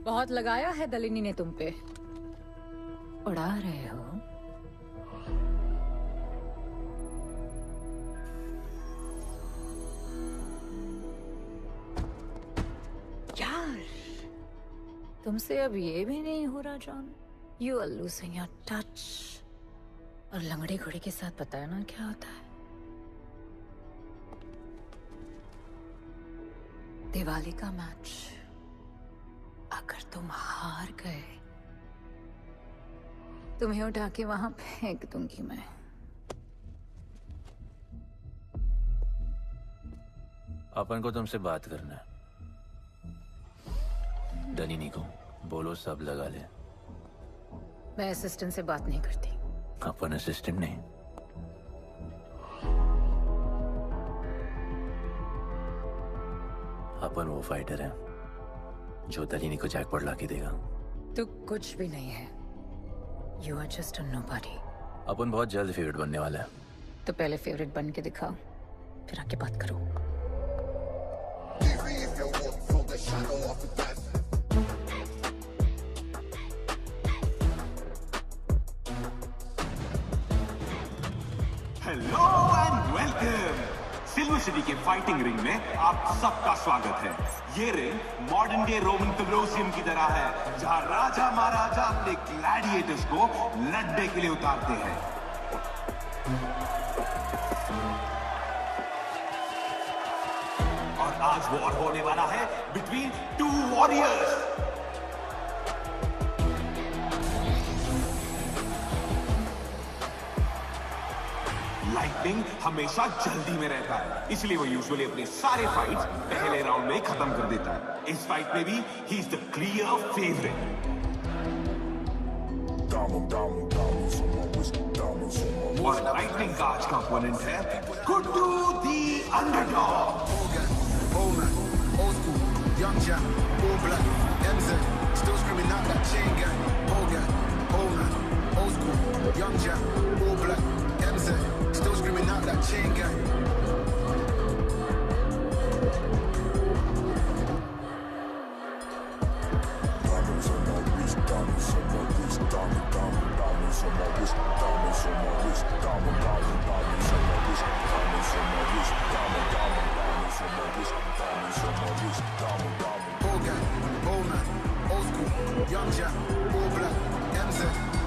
बहुत लगाया है दलिनी ने तुम पे। उड़ा रहे हो। यार, तुमसे अब ये भी नहीं हो रहा John. You are losing your touch. और लंगड़े घोड़े के साथ पता है ना क्या होता है। दिवाली का मैच अगर तुम हार गए, तुम्हें उठा के वहां फेंक दूंगी मैं। अपन को तुमसे बात करना है। दलिनी को बोलो सब लगा ले। मैं असिस्टेंट से बात नहीं करती। अपन असिस्टेंट नहीं, अपन वो फाइटर है जो दलिनी को जैकपॉट लाके देगा। तू कुछ भी नहीं है। You are just a nobody. अपन बहुत जल्द फेवरेट बनने वाला है। तो पहले फेवरेट बन के दिखाओ, फिर आके बात करो। Hello and welcome. Silver city के फाइटिंग रिंग में आप सबका स्वागत है। ये ring modern day Roman Colosseum की तरह है, जहां राजा महाराजा अपने ग्लैडिएटर्स को लड़ने के लिए उतारते हैं। और आज वॉर होने वाला है बिटवीन 2 वॉरियर्स। लाइटनिंग हमेशा जल्दी में रहता है, इसलिए वो यूजुअली अपने सारे फाइट्स पहले राउंड में ही खत्म कर देता है। इस फाइट में भी he is the clear favourite. और लाइटनिंग का आज का ओपोनेंट है गुड्डू दी underdog. Young Jack, all black, MZ, still screaming out that chain gang. Old gang, old man, old school. Young Jack, all black, MZ, still screaming out that chain gang. Diamonds on my wrist, diamonds on my wrist, diamonds on my wrist, diamonds on my wrist, diamonds on my wrist, diamonds on my wrist, diamonds on my wrist. Old gang, old man, old school, young Jack, all black, MZ,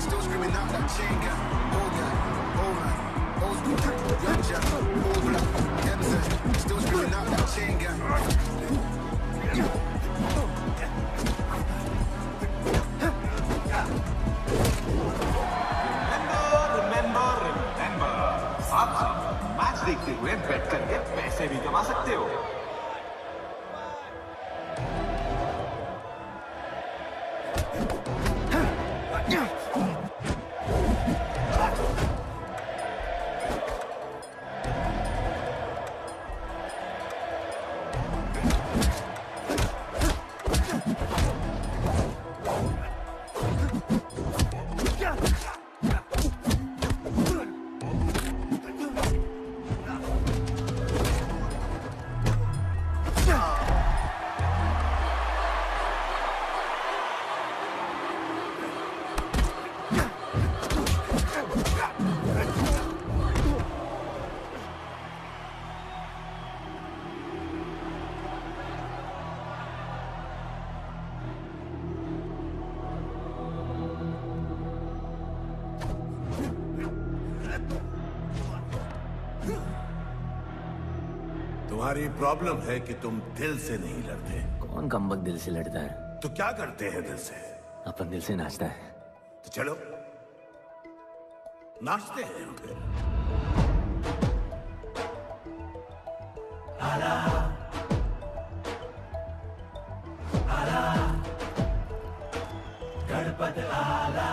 still screaming out that chain gang. Old gang, old man, old school, young Jack, all black, MZ, still screaming out that chain gang. Remember, आप match देखते हुए बेट करके पैसे भी कमा सकते हो। तुम्हारी प्रॉब्लम है कि तुम दिल से नहीं लड़ते। कौन कमबख्त दिल से लड़ता है? तो क्या करते हैं दिल से? अपन दिल से नाचता है। तो चलो नाचते हैं फिर। गणपत आला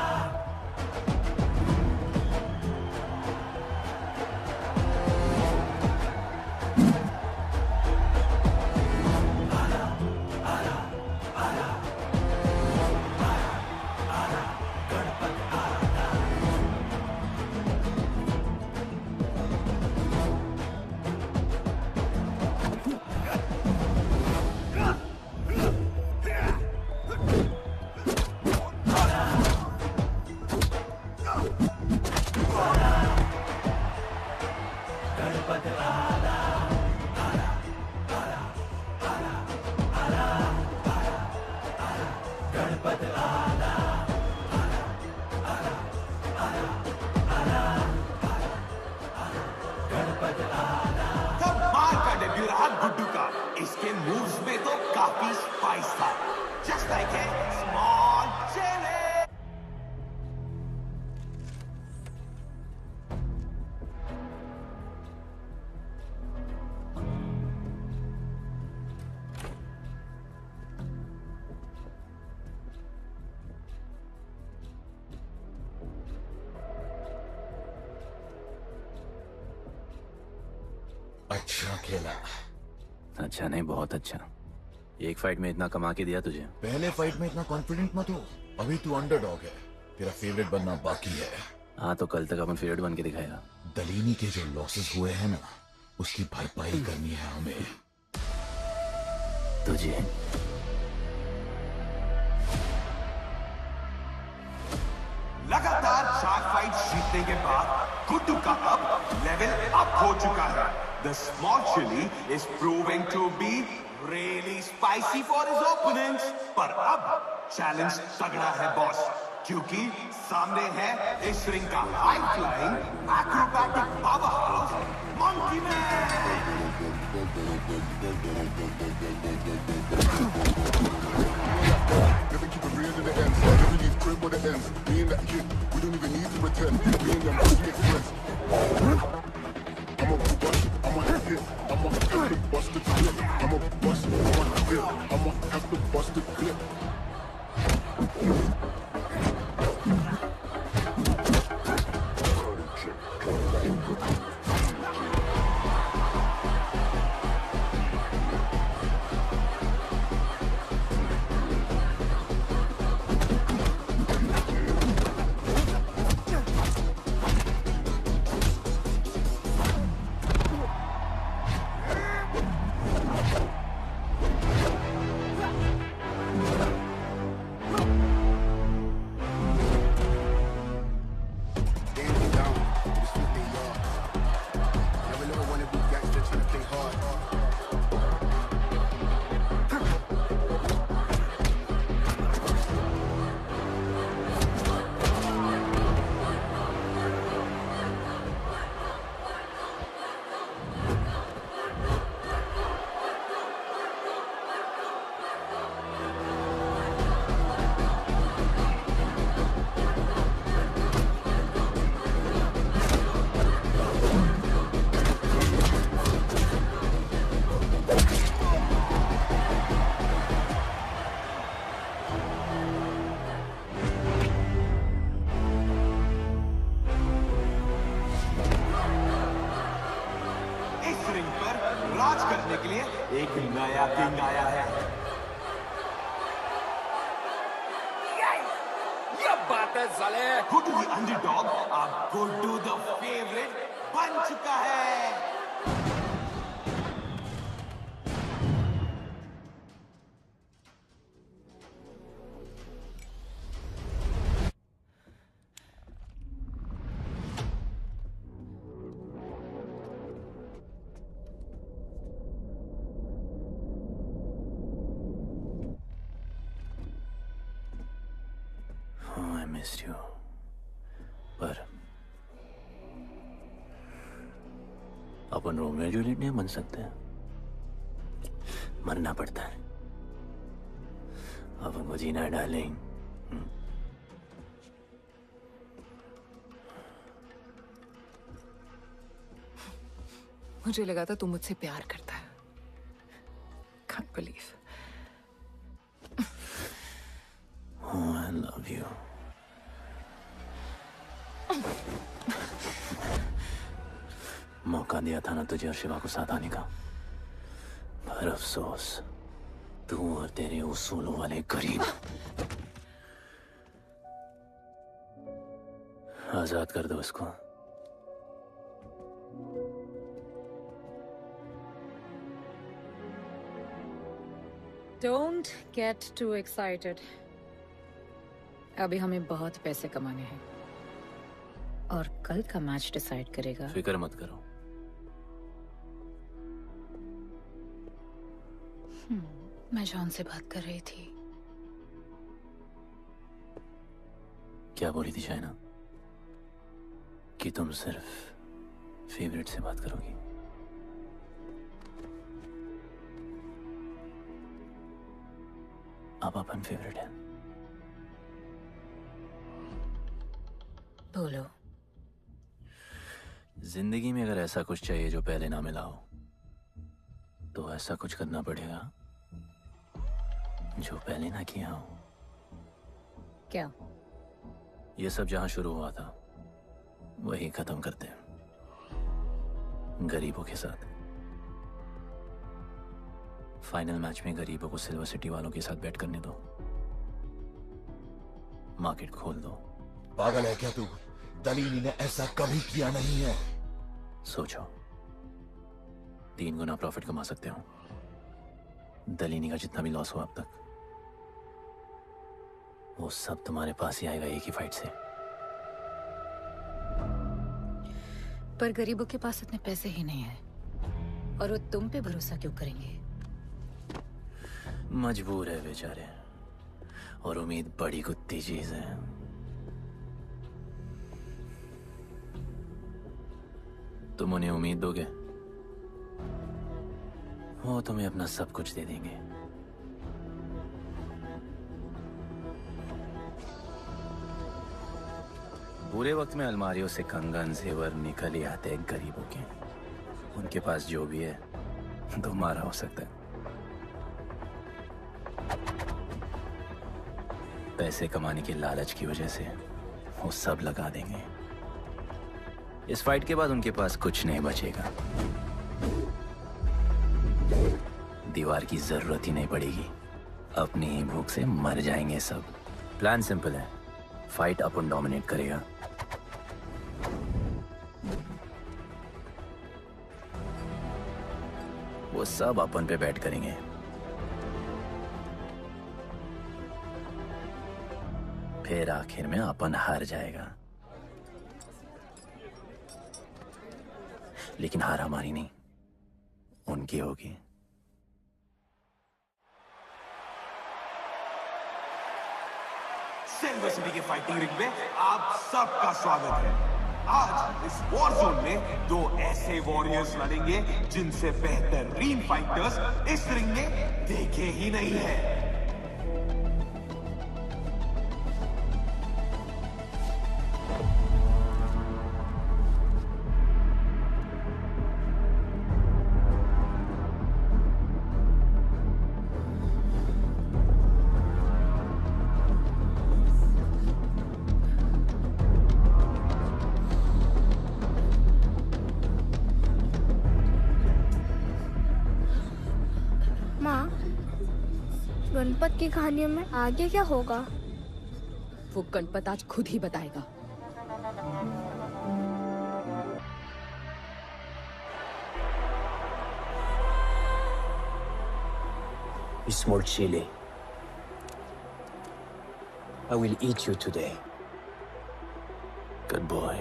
अच्छा खेला। अच्छा नहीं, बहुत अच्छा। एक फाइट में इतना कमा के दिया तुझे। पहले फाइट में इतना कॉन्फिडेंट मत हो, अभी तू अंडरडॉग है, तेरा फेवरेट बनना बाकी है। हाँ तो कल तक अपन फेवरेट बन के दिखाएगा। दलीनी के जो लॉसेस हुए हैं ना, उसकी भरपाई करनी है हमें। तुझे लगातार 4 फाइट जीतने के बाद गुड्डू का अब लेवल अप हो चुका है। The small chili is proving to be really spicy for his opponents. पर अब चैलेंज तगड़ा है बॉस, क्योंकि सामने है इस रिंग का high flying acrobatic powerhouse monkey man. Never keep it real to the end. Never leave crib with the ends. Me and that kid, we don't even need to pretend. Me and them just make friends. I'm a bust, I'm a hit, I'm a have to bust the clip. I'm a bust, I'm a hit, I'm a have to bust the clip. राज करने के लिए एक नया king आया है। ये बात है साले। गुड्डू द अंडरडॉग अब गुड्डू द फेवरेट बन चुका है। missed you. पर अपन रोमियो जूलियट नहीं बन सकते। मरना पड़ता है। अब उनको जीना है डार्लिंग। मुझे लगा था तू मुझसे प्यार करता है। Can't believe. Oh, I love you. मौका दिया था ना तुझे और शिवा को साथ आने का, पर अफसोस तू और तेरे उसूलों वाले गरीब। आजाद कर दो इसको। Don't get too excited. अभी हमें बहुत पैसे कमाने हैं और कल का मैच डिसाइड करेगा। फिक्र मत करो। मैं जॉन से बात कर रही थी। क्या बोली थी शाइना? कि तुम सिर्फ फेवरेट से बात करोगी? अब अपन फेवरेट है। बोलो। जिंदगी में अगर ऐसा कुछ चाहिए जो पहले ना मिला हो, तो ऐसा कुछ करना पड़ेगा जो पहले ना किया हो। क्या? ये सब जहां शुरू हुआ था वही खत्म करते हैं, गरीबों के साथ। फाइनल मैच में गरीबों को सिल्वर सिटी वालों के साथ बैट करने दो, मार्केट खोल दो। पागल है क्या तू? दलीली ने ऐसा कभी किया नहीं है। सोचो, 3 गुना प्रॉफिट कमा सकते हो। दलीनी का जितना भी लॉस हुआ अब तक, वो सब तुम्हारे पास ही आएगा एक ही फाइट से। पर गरीबों के पास इतने पैसे ही नहीं है, और वो तुम पे भरोसा क्यों करेंगे? मजबूर है बेचारे, और उम्मीद बड़ी कुत्ती चीज है। तुम उन्हें उम्मीद दोगे, वो तुम्हें अपना सब कुछ दे देंगे। बुरे वक्त में अलमारियों से कंगन जेवर निकल ही आते हैं गरीबों के। उनके पास जो भी है तुम्हारा हो सकता है। पैसे कमाने की लालच की वजह से वो सब लगा देंगे। इस फाइट के बाद उनके पास कुछ नहीं बचेगा। दीवार की जरूरत ही नहीं पड़ेगी, अपनी ही भूख से मर जाएंगे सब। प्लान सिंपल है, फाइट अपन डोमिनेट करेगा। वो सब अपन पे बैट करेंगे। फिर आखिर में अपन हार जाएगा, लेकिन हार हमारी नहीं, उनकी होगी। सिल्वर सिटी के फाइटिंग रिंग में आप सबका स्वागत है। आज इस वॉर जोन में 2 ऐसे वॉरियर्स लड़ेंगे जिनसे बेहतरीन फाइटर्स इस रिंग में देखे ही नहीं है। माँ, गणपत की कहानियों में आगे क्या होगा? वो गणपत आज खुद ही बताएगा। Small chili. I will eat you today. Good boy.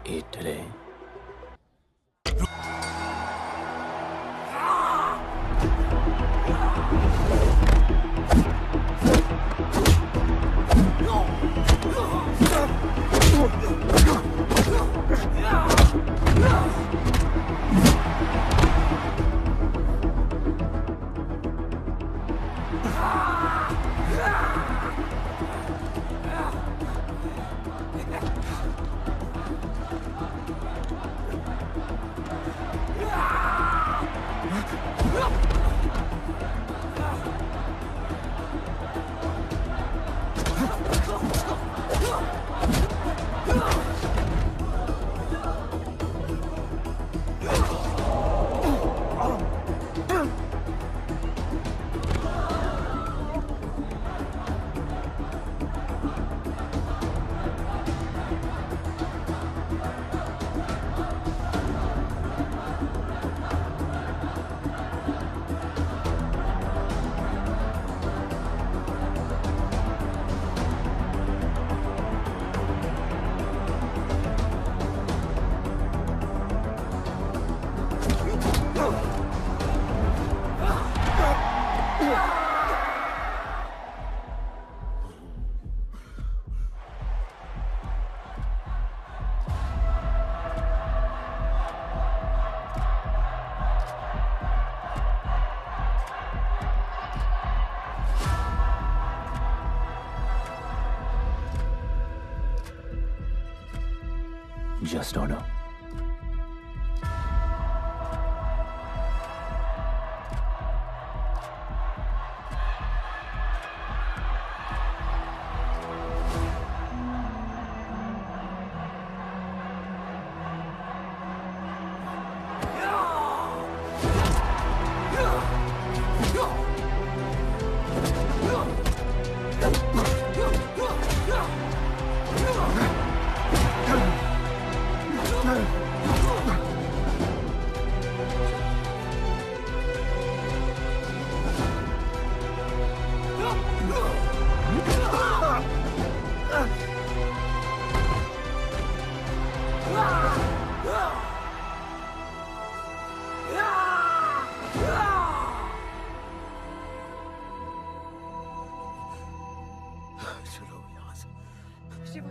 Eat today. Just don't know. चलो यहाँ से। शिवा,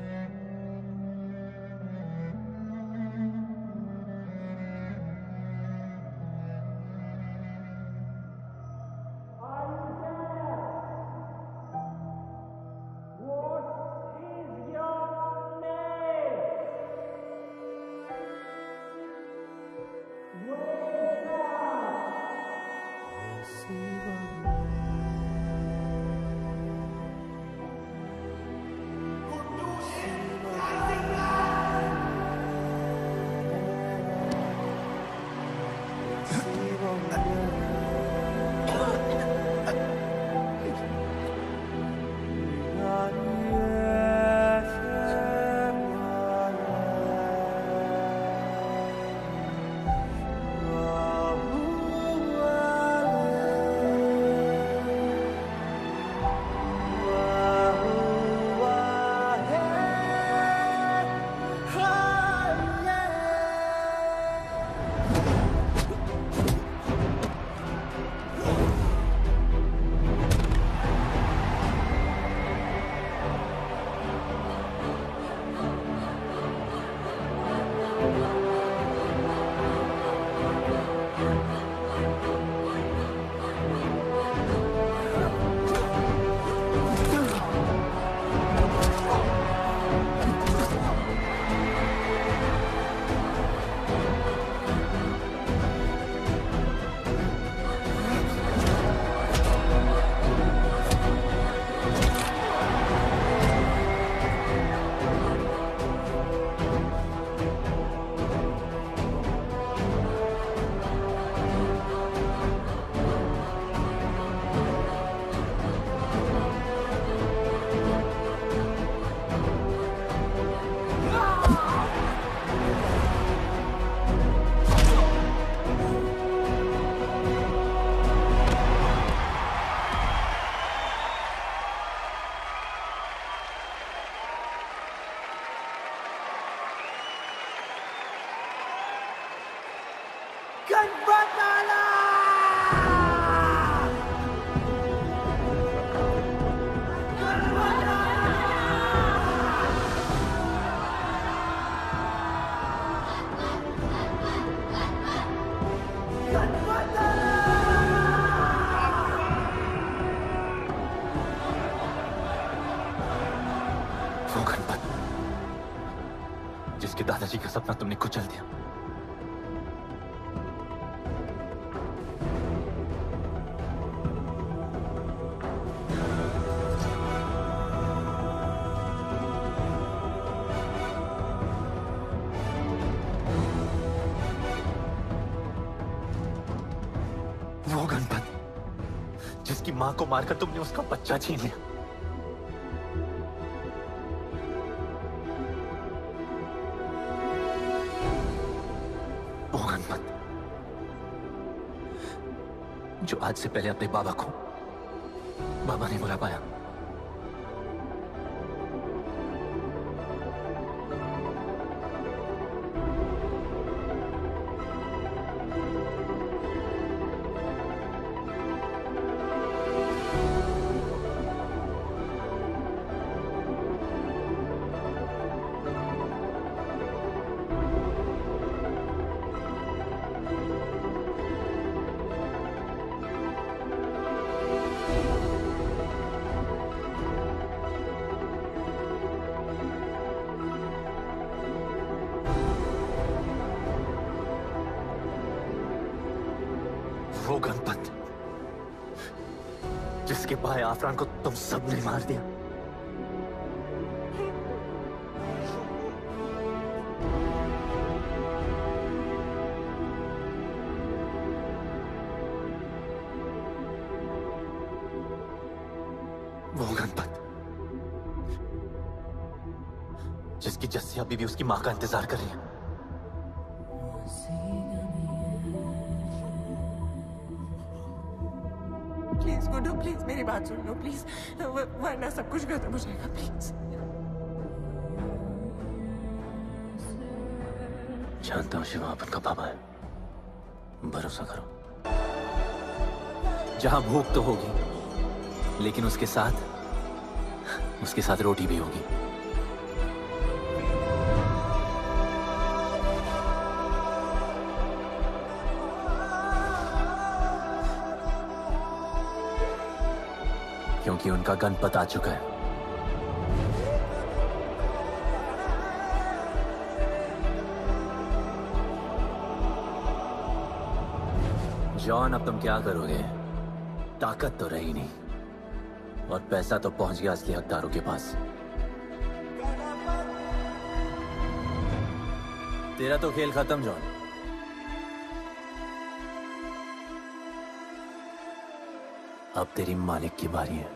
वो गणपत जिसके दादाजी का सपना तुमने कुचल दिया। वो गणपत जिसकी मां को मारकर तुमने उसका बच्चा छीन लिया। वो गणपत जो आज से पहले अपने बाबा को बाबा नहीं बुला पाया। वो गणपत जिसके भाई आफरान को तुम सबने मार दिया। वो गणपत जिसकी जस्सी अभी भी उसकी मां का इंतजार कर रही है। प्लीज गुड्डू, प्लीज मेरी बात सुन लो प्लीज, वरना सब कुछ खत्म हो जाएगा प्लीज। जानता हूं शिवा अपन का पापा है, भरोसा करो। जहां भूख तो होगी, लेकिन उसके साथ रोटी भी होगी। क्योंकि उनका गणपत आ चुका है। जॉन, अब तुम क्या करोगे? ताकत तो रही नहीं और पैसा तो पहुंच गया असली हकदारों के पास। तेरा तो खेल खत्म जॉन। अब तेरी मालिक की बारी है।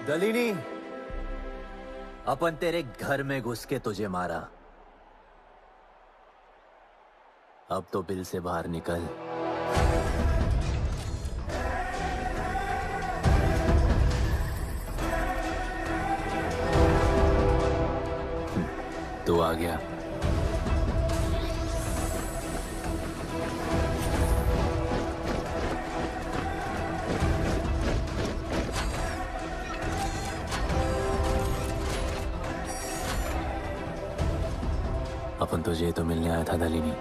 दलीनी, अपन तेरे घर में घुस के तुझे मारा, अब तो बिल से बाहर निकल। तू आ गया। अपन तुझे तो मिलने आया था दलीनी।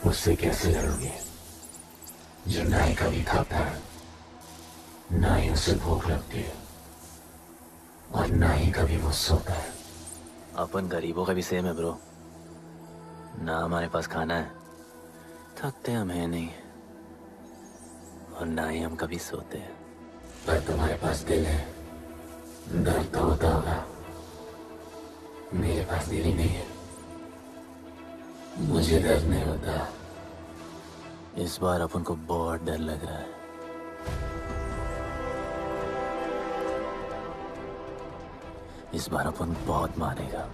उससे कैसे लड़ोगे जो ना ही कभी खाता है, ना ही उसे भूख लगती है और ना ही कभी वो सोता है। अपन गरीबों का भी सेम है ब्रो। ना हमारे पास खाना है, थकते हम है नहीं, और ना ही हम कभी सोते हैं। पर तुम्हारे पास दिल है, दर्द तो होता होगा। मेरे पास दिल ही नहीं है, मुझे दर्द नहीं होता। इस बार अपन को बहुत डर लग रहा है। इस बार अपन बहुत मानेगा।